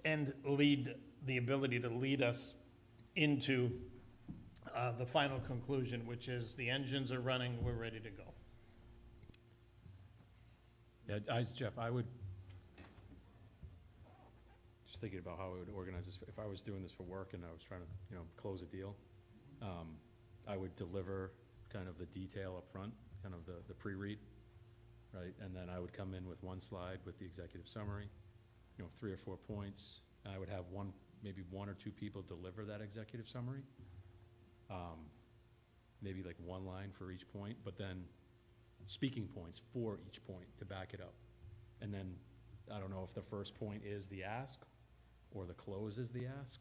and the ability to lead us into the final conclusion, which is the engines are running, we're ready to go. Yeah, Jeff, I would, just thinking about how I would organize this, if I was doing this for work and I was trying to, close a deal, I would deliver kind of the detail up front, kind of the pre-read, right? And then I would come in with 1 slide with the executive summary, 3 or 4 points. I would have maybe 1 or 2 people deliver that executive summary. Maybe like 1 line for each point, but then speaking points for each point to back it up. And then, I don't know if the first point is the ask or the close is the ask,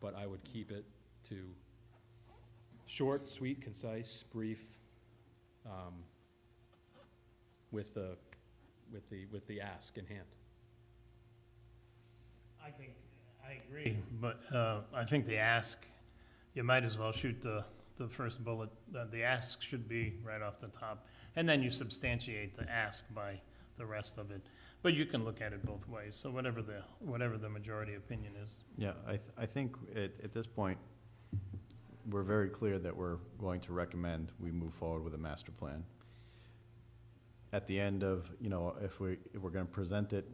but I would keep it to short, sweet, concise, brief, with the ask in hand. I agree, but I think the ask, you might as well shoot the first bullet. The ask should be right off the top, and then you substantiate the ask by the rest of it. But you can look at it both ways, so whatever the majority opinion is. Yeah, I think at this point, we're very clear that we're going to recommend we move forward with a master plan. At the end of, if we're going to present it,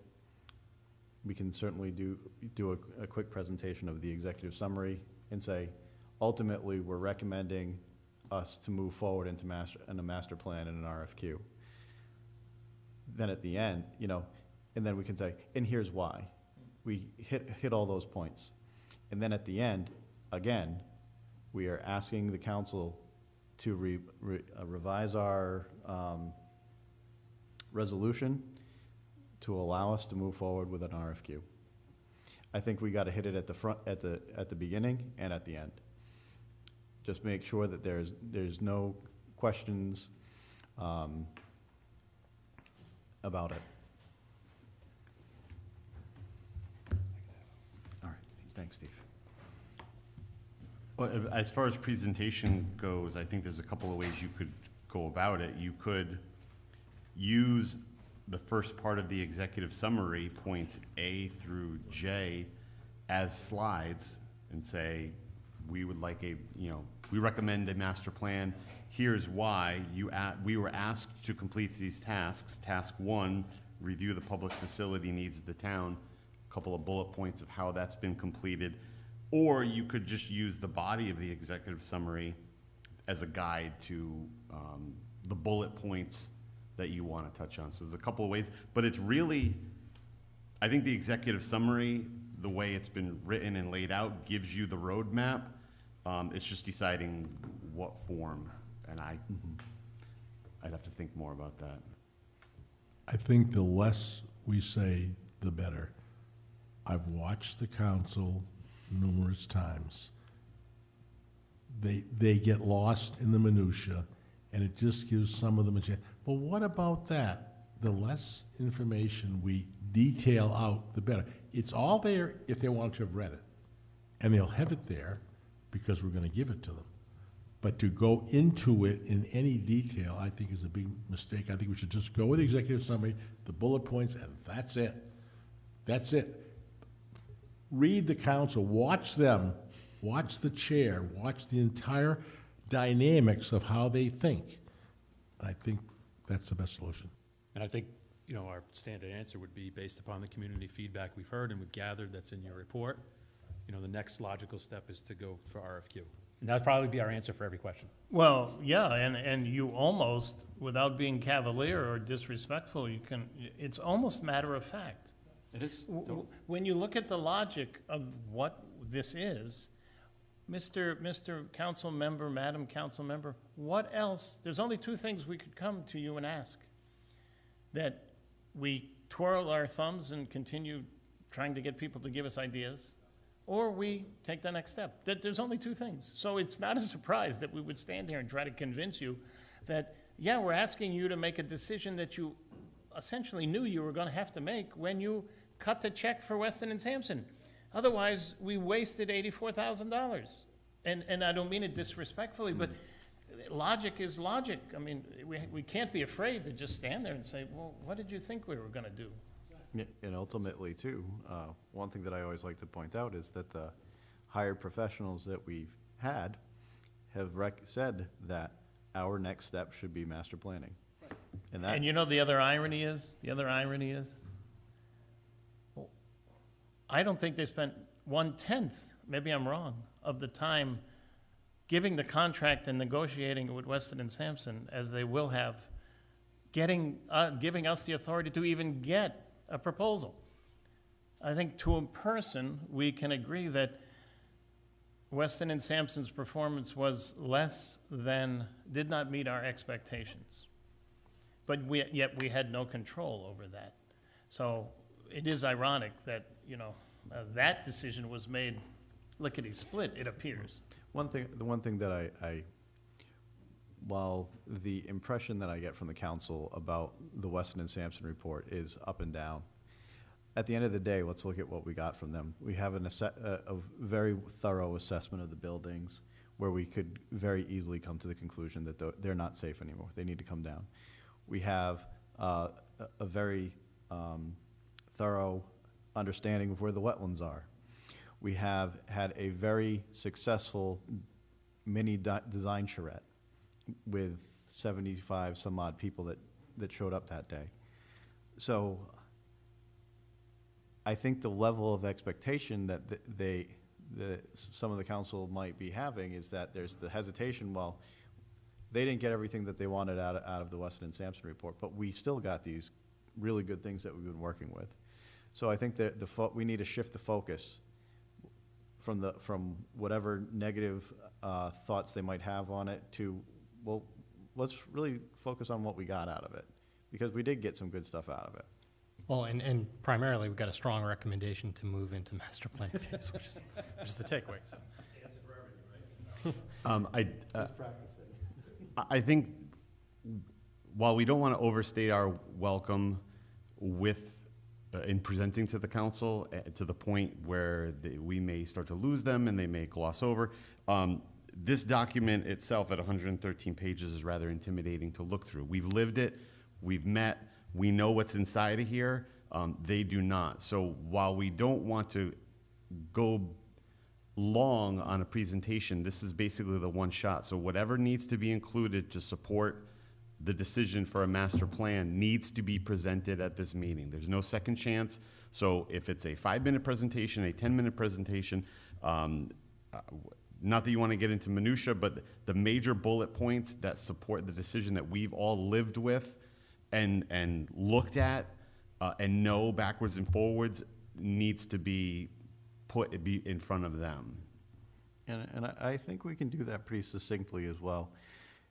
we can certainly do a quick presentation of the executive summary and say, ultimately, we're recommending us to move forward into a master plan and an RFQ. then at the end, you know, and then we can say, and here's why. We hit all those points. And then at the end, again, we are asking the council to revise our resolution to allow us to move forward with an RFQ. I think we got to hit it at the front, at the beginning and at the end. Just make sure that there's no questions about it. All right, thanks, Steve. Well, as far as presentation goes, I think there's a couple of ways you could go about it. You could use the first part of the executive summary, points A through J, as slides and say, we would like a, you know, we recommend a master plan. Here's why. We were asked to complete these tasks. Task 1, review the public facility needs of the town. A couple of bullet points of how that's been completed. Or you could just use the body of the executive summary as a guide to the bullet points that you want to touch on. So there's a couple of ways, but it's really, I think the executive summary, the way it's been written and laid out, gives you the roadmap. It's just deciding what form, and I'd have to think more about that. I think the less we say, the better. I've watched the council numerous times. They get lost in the minutia, and it just gives some of them a chance. But what about that? The less information we detail out, the better. It's all there if they want to have read it. And they'll have it there because we're going to give it to them. But to go into it in any detail, I think is a big mistake. I think we should just go with the executive summary, the bullet points, and that's it. That's it. Read the council, watch them, watch the chair, watch the entire dynamics of how they think. I think that's the best solution. And I think, you know, our standard answer would be based upon the community feedback we've heard and we've gathered that's in your report. You know, the next logical step is to go for RFQ. And that'd probably be our answer for every question. Well, yeah, and you almost, without being cavalier or disrespectful, you can, it's almost matter of fact. It is. When you look at the logic of what this is, Mr. Council Member, Madam Council Member, what else? There's only two things we could come to you and ask. That we twirl our thumbs and continue trying to get people to give us ideas, or we take the next step. There's only two things. So it's not a surprise that we would stand here and try to convince you that, yeah, we're asking you to make a decision that you essentially knew you were going to have to make when you cut the check for Weston and Sampson. Otherwise, we wasted $84,000. And I don't mean it disrespectfully, but logic is logic. I mean, we can't be afraid to just stand there and say, well, what did you think we were going to do? Yeah, and ultimately, too, one thing that I always like to point out is that the hired professionals that we've had have said that our next step should be master planning. And that, And you know the other irony is? I don't think they spent 1/10, maybe I'm wrong, of the time giving the contract and negotiating with Weston and Sampson as they will have, giving us the authority to even get a proposal. I think to a person, we can agree that Weston and Sampson's performance was less than, did not meet our expectations. But yet we had no control over that. So it is ironic that, you know, that decision was made lickety-split, it appears. the one thing that while the impression that I get from the council about the Weston and Sampson report is up and down, at the end of the day, let's look at what we got from them. We have a very thorough assessment of the buildings where we could very easily come to the conclusion that they're not safe anymore. They need to come down. We have a very thorough understanding of where the wetlands are. We have had a very successful mini design charrette with 75 some odd people that showed up that day. So I think the level of expectation that some of the council might be having is that there's the hesitation, well, they didn't get everything that they wanted out of the Weston and Sampson report, but we still got these really good things that we've been working with. So I think that we need to shift the focus from whatever negative thoughts they might have on it to, well, let's really focus on what we got out of it, because we did get some good stuff out of it. Well, and primarily, we've got a strong recommendation to move into master plan phase, which is the takeaway, so. I think while we don't want to overstate our welcome with, in presenting to the council, to the point where we may start to lose them and they may gloss over, this document itself at 113 pages is rather intimidating to look through. We've lived it, we've met, we know what's inside of here. They do not. So while we don't want to go long on a presentation, this is basically the one shot. So whatever needs to be included to support the decision for a master plan needs to be presented at this meeting. There's no second chance. So if it's a 5-minute presentation, a 10-minute presentation, not that you want to get into minutia, but the major bullet points that support the decision that we've all lived with and looked at and know backwards and forwards needs to be be in front of them. And I think we can do that pretty succinctly as well.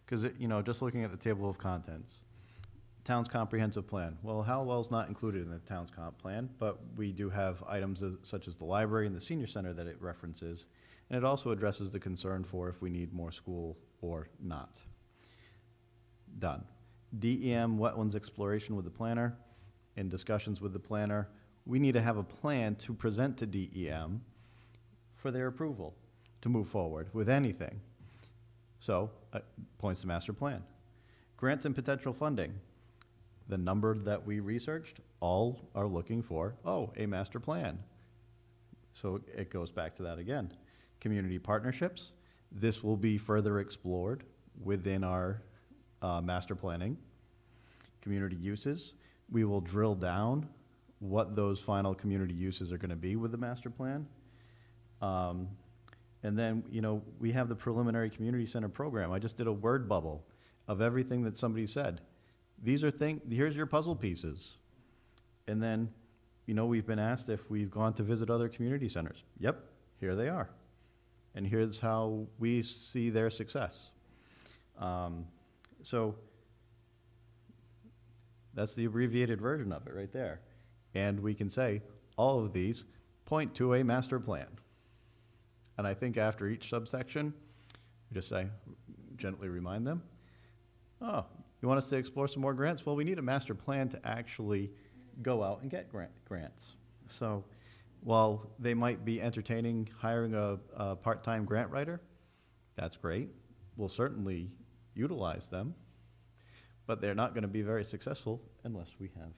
Because, just looking at the table of contents, town's comprehensive plan. Well, Halliwell's not included in the town's comp plan, but we do have items such as the library and the senior center that it references. And it also addresses the concern for if we need more school or not. Done. DEM wetlands exploration with the planner, in discussions with the planner. We need to have a plan to present to DEM for their approval to move forward with anything. So, points to master plan. Grants and potential funding. The number that we researched, all are looking for, a master plan. So it goes back to that again. Community partnerships. This will be further explored within our master planning. Community uses. We will drill down what those final community uses are going to be with the master plan. And then, we have the preliminary community center program. I just did a word bubble of everything that somebody said. These are here's your puzzle pieces. And then, we've been asked if we've gone to visit other community centers. Yep, here they are. And here's how we see their success. So that's the abbreviated version of it right there. And we can say, all of these point to a master plan. And I think after each subsection, we just say, gently remind them, oh, you want us to explore some more grants? Well, we need a master plan to actually go out and get grants. So while they might be entertaining hiring a part-time grant writer, that's great. We'll certainly utilize them, but they're not going to be very successful unless we have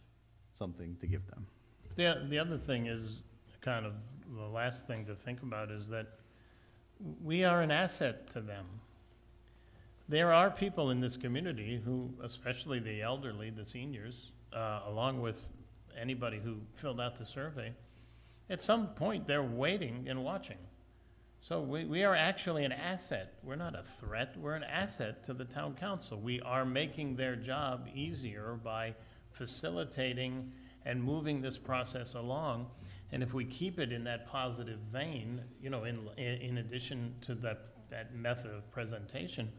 something to give them. The other thing is, kind of the last thing to think about is that we are an asset to them. There are people in this community who, especially the elderly, the seniors, along with anybody who filled out the survey, at some point they're waiting and watching. So we are actually an asset. We're not a threat. We're an asset to the town council. We are making their job easier by facilitating and moving this process along. And if we keep it in that positive vein, in addition to that method of presentation,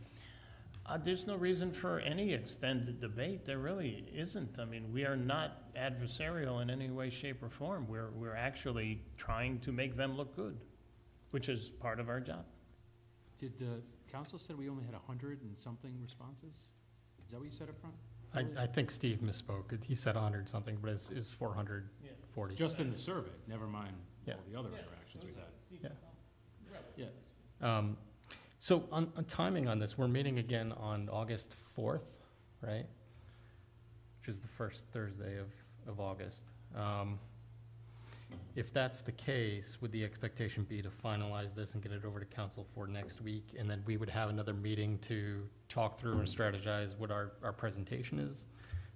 there's no reason for any extended debate. There really isn't. I mean, we are not adversarial in any way, shape, or form. We're actually trying to make them look good, which is part of our job. Did the council said we only had 100 and something responses? Is that what you said up front? I think Steve misspoke. He said 100 something, but it's 440. Just in the survey, never mind Yeah. all the other interactions we've had. Yeah. Yeah. So on timing on this, we're meeting again on August 4th, right? Which is the first Thursday of August. If that's the case, would the expectation be to finalize this and get it over to council for next week? And then we would have another meeting to talk through and strategize what our presentation is?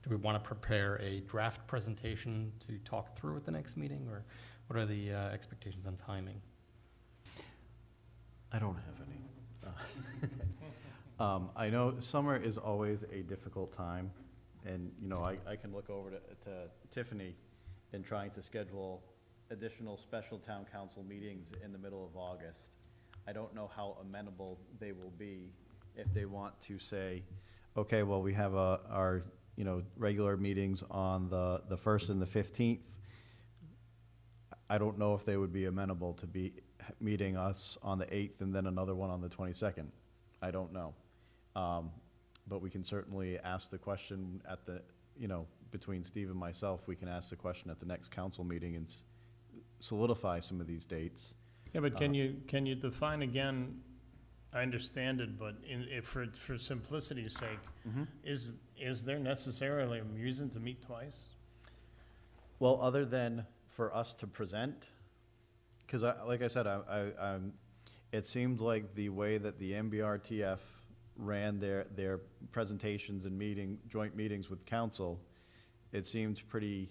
Do we want to prepare a draft presentation to talk through at the next meeting? Or what are the expectations on timing? I don't have any. I know summer is always a difficult time, and, you know, I can look over to Tiffany in trying to schedule additional special town council meetings in the middle of August. I don't know how amenable they will be if they want to say, okay, well, we have our, you know, regular meetings on the 1st and the 15th. I don't know if they would be amenable to be meeting us on the 8th and then another one on the 22nd. I don't know. But we can certainly ask the question at the, you know, between Steve and myself, we can ask the question at the next council meeting and solidify some of these dates. Yeah, but can you define again, I understand it, but for simplicity's sake, is there necessarily a reason to meet twice? Well, other than for us to present, because like I said, it seemed like the way that the MBRTF ran their presentations and joint meetings with council, it seemed pretty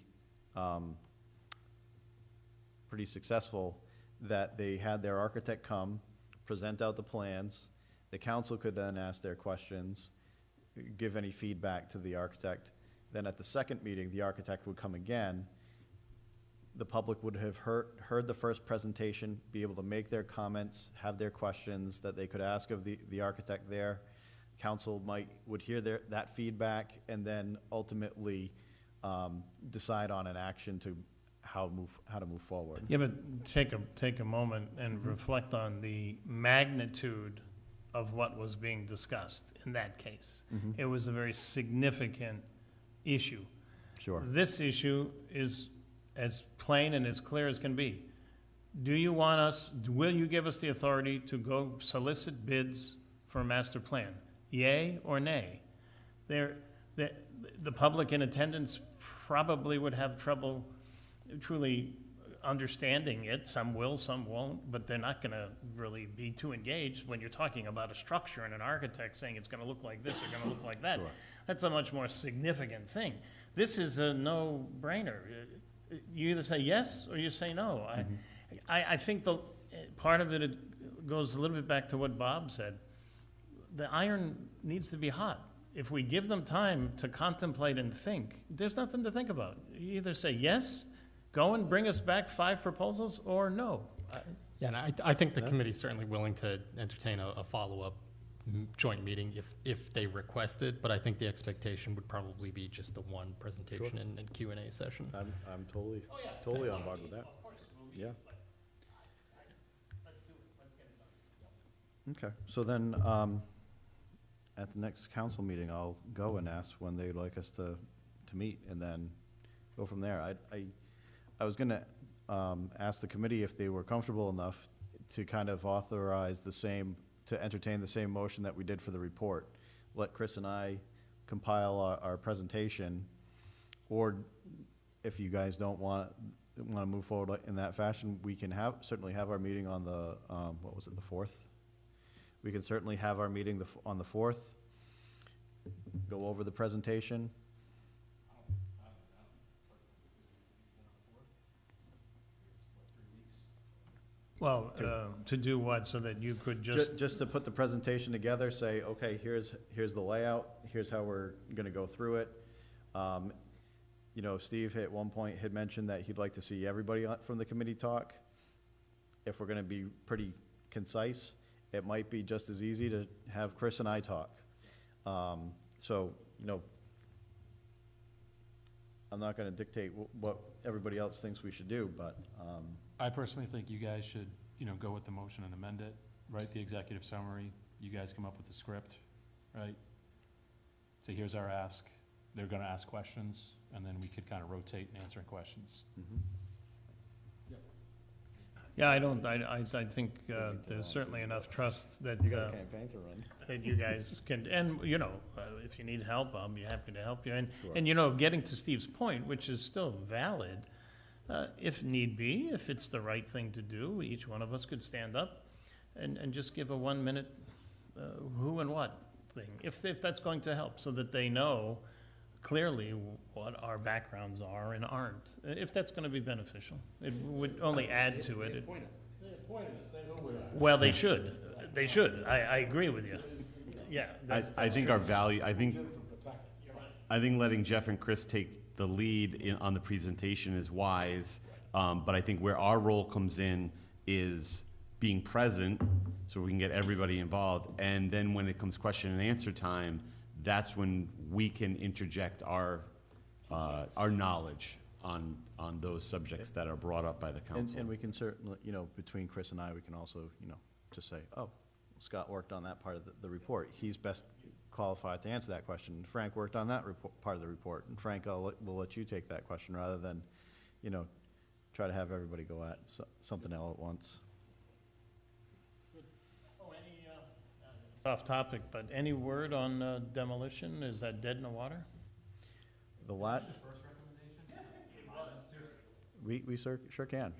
successful that they had their architect come, present out the plans, the council could then ask their questions, give any feedback to the architect. Then at the second meeting, the architect would come again. The public would have heard the first presentation, be able to make their comments, have their questions that they could ask of the architect there. Council would hear that feedback and then ultimately decide on an action to how to move forward. Yeah, but take a moment and reflect on the magnitude of what was being discussed in that case. It was a very significant issue. Sure. This issue is as plain and as clear as can be. Will you give us the authority to go solicit bids for a master plan? Yay or nay? The public in attendance probably would have trouble truly understanding it. Some will, some won't, but they're not gonna really be too engaged when you're talking about a structure and an architect saying it's gonna look like this or gonna look like that. Sure. That's a much more significant thing. This is a no-brainer. You either say yes or you say no. I think the part of it goes a little bit back to what Bob said. The iron needs to be hot. If we give them time to contemplate and think, there's nothing to think about. You either say yes, go and bring us back 5 proposals, or no. Yeah, and I think the committee's certainly willing to entertain a follow-up joint meeting if they request it, but I think the expectation would probably be just the one presentation and Q&A session. I'm totally on board with that. Yeah. Let's do it. Let's get it done. Okay, so then, at the next council meeting, I'll go and ask when they'd like us to meet, and then go from there. I was gonna, ask the committee if they were comfortable enough to kind of authorize to entertain the same motion that we did for the report. Let Chris and I compile our presentation, or if you guys don't want to move forward in that fashion, we can certainly have our meeting on the, what was it, the 4th? We can certainly have our meeting on the 4th, go over the presentation. Well, to do what, so that you could Just to put the presentation together, say, okay, here's the layout, here's how we're gonna go through it. You know, Steve at one point had mentioned that he'd like to see everybody from the committee talk. If we're gonna be pretty concise, it might be just as easy to have Chris and I talk. So, you know, I'm not gonna dictate what everybody else thinks we should do, but, I personally think you guys should, you know, go with the motion and amend it, write the executive summary, you guys come up with the script, right? So here's our ask, they're gonna ask questions, and then we could kind of rotate in answering questions. Yeah, I think there's certainly enough trust that, you got a campaign to run. that you guys can, and, you know, if you need help, I'll be happy to help you. Sure. And, you know, getting to Steve's point, which is still valid, if need be, if it's the right thing to do, each one of us could stand up and just give a 1-minute who and what thing, if that's going to help, so that they know clearly what our backgrounds are and aren't, if that's going to be beneficial. It would only add to it. Well, they should. I agree with you. Yeah. I think our value, I think, I think letting Jeff and Chris take the lead on the presentation is wise, but I think where our role comes in is being present so we can get everybody involved. And then when it comes question and answer time, that's when we can interject our knowledge on those subjects that are brought up by the council. And we can certainly, you know, between Chris and I, we can also, you know, just say, oh, Scott worked on that part of the report. He's best qualified to answer that question. Frank worked on that part of the report. And Frank, we'll let you take that question rather than, you know, try to have everybody go at something else at once. Oh, off topic, but any word on demolition? Is that dead in the water? The lot. We sure can.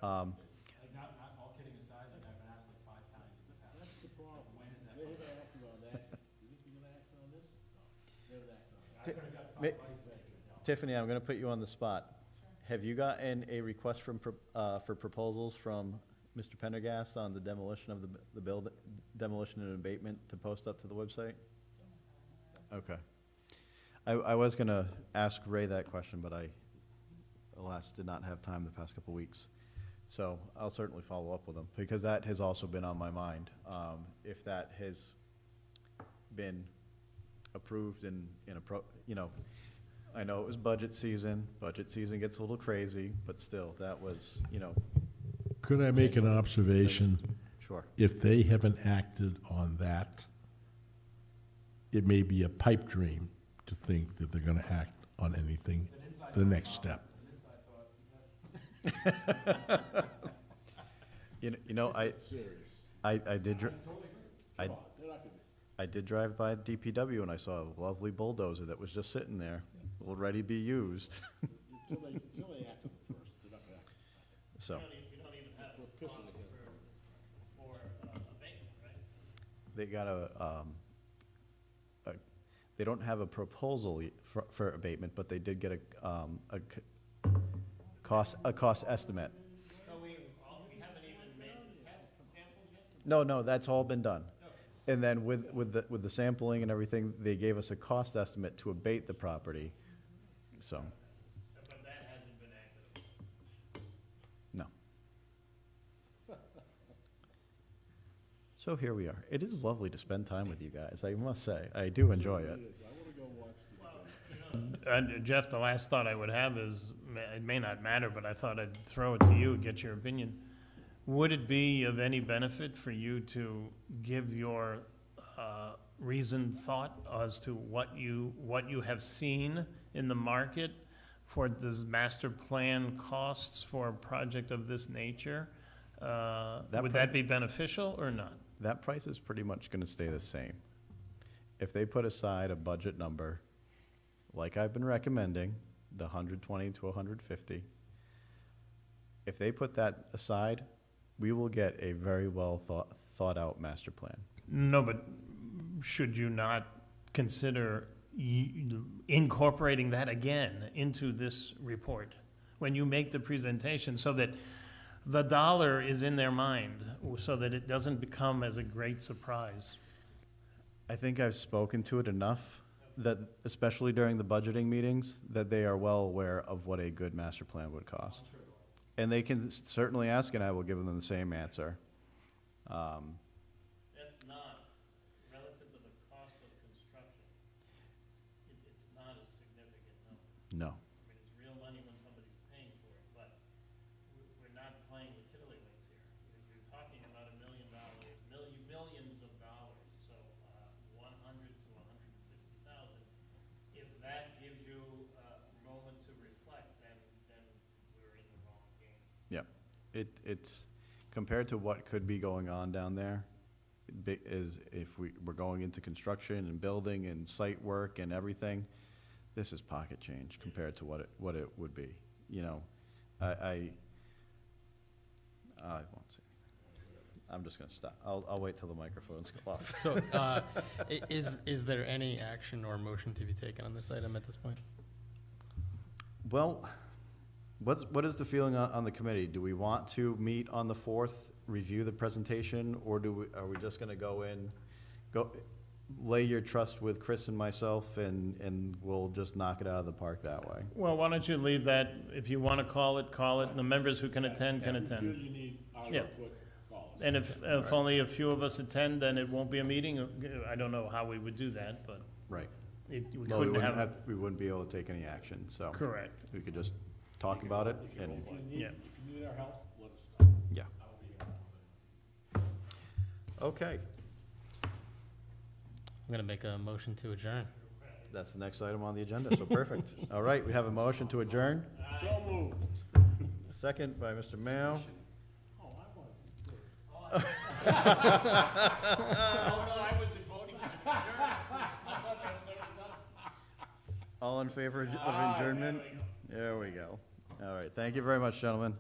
Not all kidding aside, like I've been asked like 5 times in the past. That's the problem. When is that? They haven't acted on that. You think you're gonna act on this? No, they haven't acted on that. I could have got 5 Ma- bites that you could tell. Tiffany, I'm going to put you on the spot. Have you gotten a request for proposals from Mr. Pendergast on the demolition of the building, demolition and abatement to post up to the website? Okay. I was going to ask Ray that question, but I, alas, did not have time the past couple weeks. So I'll certainly follow up with him, because that has also been on my mind. If that has been approved you know, I know it was budget season. Budget season gets a little crazy, but still, that was, you know, Could I make an observation? sure. If they haven't acted on that, it may be a pipe dream to think that they're gonna act on anything, the next step. You know, I did, I did drive by DPW and I saw a lovely bulldozer that was just sitting there, ready to be used. Until they act on it first, they're not gonna act. So, You don't even have a cost for abatement, right? they got they don't have a proposal for abatement, but they did get a cost estimate. No, we haven't even made the test samples yet? No, that's all been done. And then with the sampling and everything, they gave us a cost estimate to abate the property, so, But that hasn't been acted on. no. So here we are. It is lovely to spend time with you guys, I must say. I do enjoy it. And Jeff, the last thought I would have is, it may not matter, but I thought I'd throw it to you, get your opinion. Would it be of any benefit for you to give your reasoned thought as to what you have seen in the market for this master plan costs for a project of this nature? Would that be beneficial or not? That price is pretty much gonna stay the same. If they put aside a budget number, like I've been recommending, the 120 to 150, if they put that aside, we will get a very well thought out master plan. No, but should you not consider incorporating that again into this report when you make the presentation, so that the dollar is in their mind, so that it doesn't become as a great surprise? I think I've spoken to it enough that, especially during the budgeting meetings, that they are well aware of what a good master plan would cost. And they can certainly ask, and I will give them the same answer. That's not, relative to the cost of construction, it's not a significant number. No. I mean, it's real money when somebody's paying for it, but we're not playing with tiddlywinks here. You're talking about millions of dollars, so 100 to 150,000. If that gives you a moment to reflect, then we're in the wrong game. Yeah. It's, compared to what could be going on down there, is if we're going into construction and building and site work and everything, this is pocket change compared to what it would be. You know, I won't say anything. I'm just gonna stop. I'll wait till the microphones go off. So, is there any action or motion to be taken on this item at this point? Well, what is the feeling on the committee? Do we want to meet on the 4th, review the presentation, or are we just gonna go lay your trust with Chris and myself, and we'll just knock it out of the park that way. Well, why don't you leave that, if you want to call it, and the members who can attend can If you attend. feel you need our Yeah. input, call us. And if only a few of us attend, then it won't be a meeting. I don't know how we would do that, but Right. we Well, we couldn't wouldn't have, we wouldn't be able to take any action, so. correct, We could just talk about it and, If you need, Yeah. if you need our help, let us know. yeah. Okay, I'm gonna make a motion to adjourn. that's the next item on the agenda, so perfect. All right, we have a motion to adjourn. So moved. Second by Mr. Mayo. All in favor of adjournment? There we go. All right, thank you very much, gentlemen.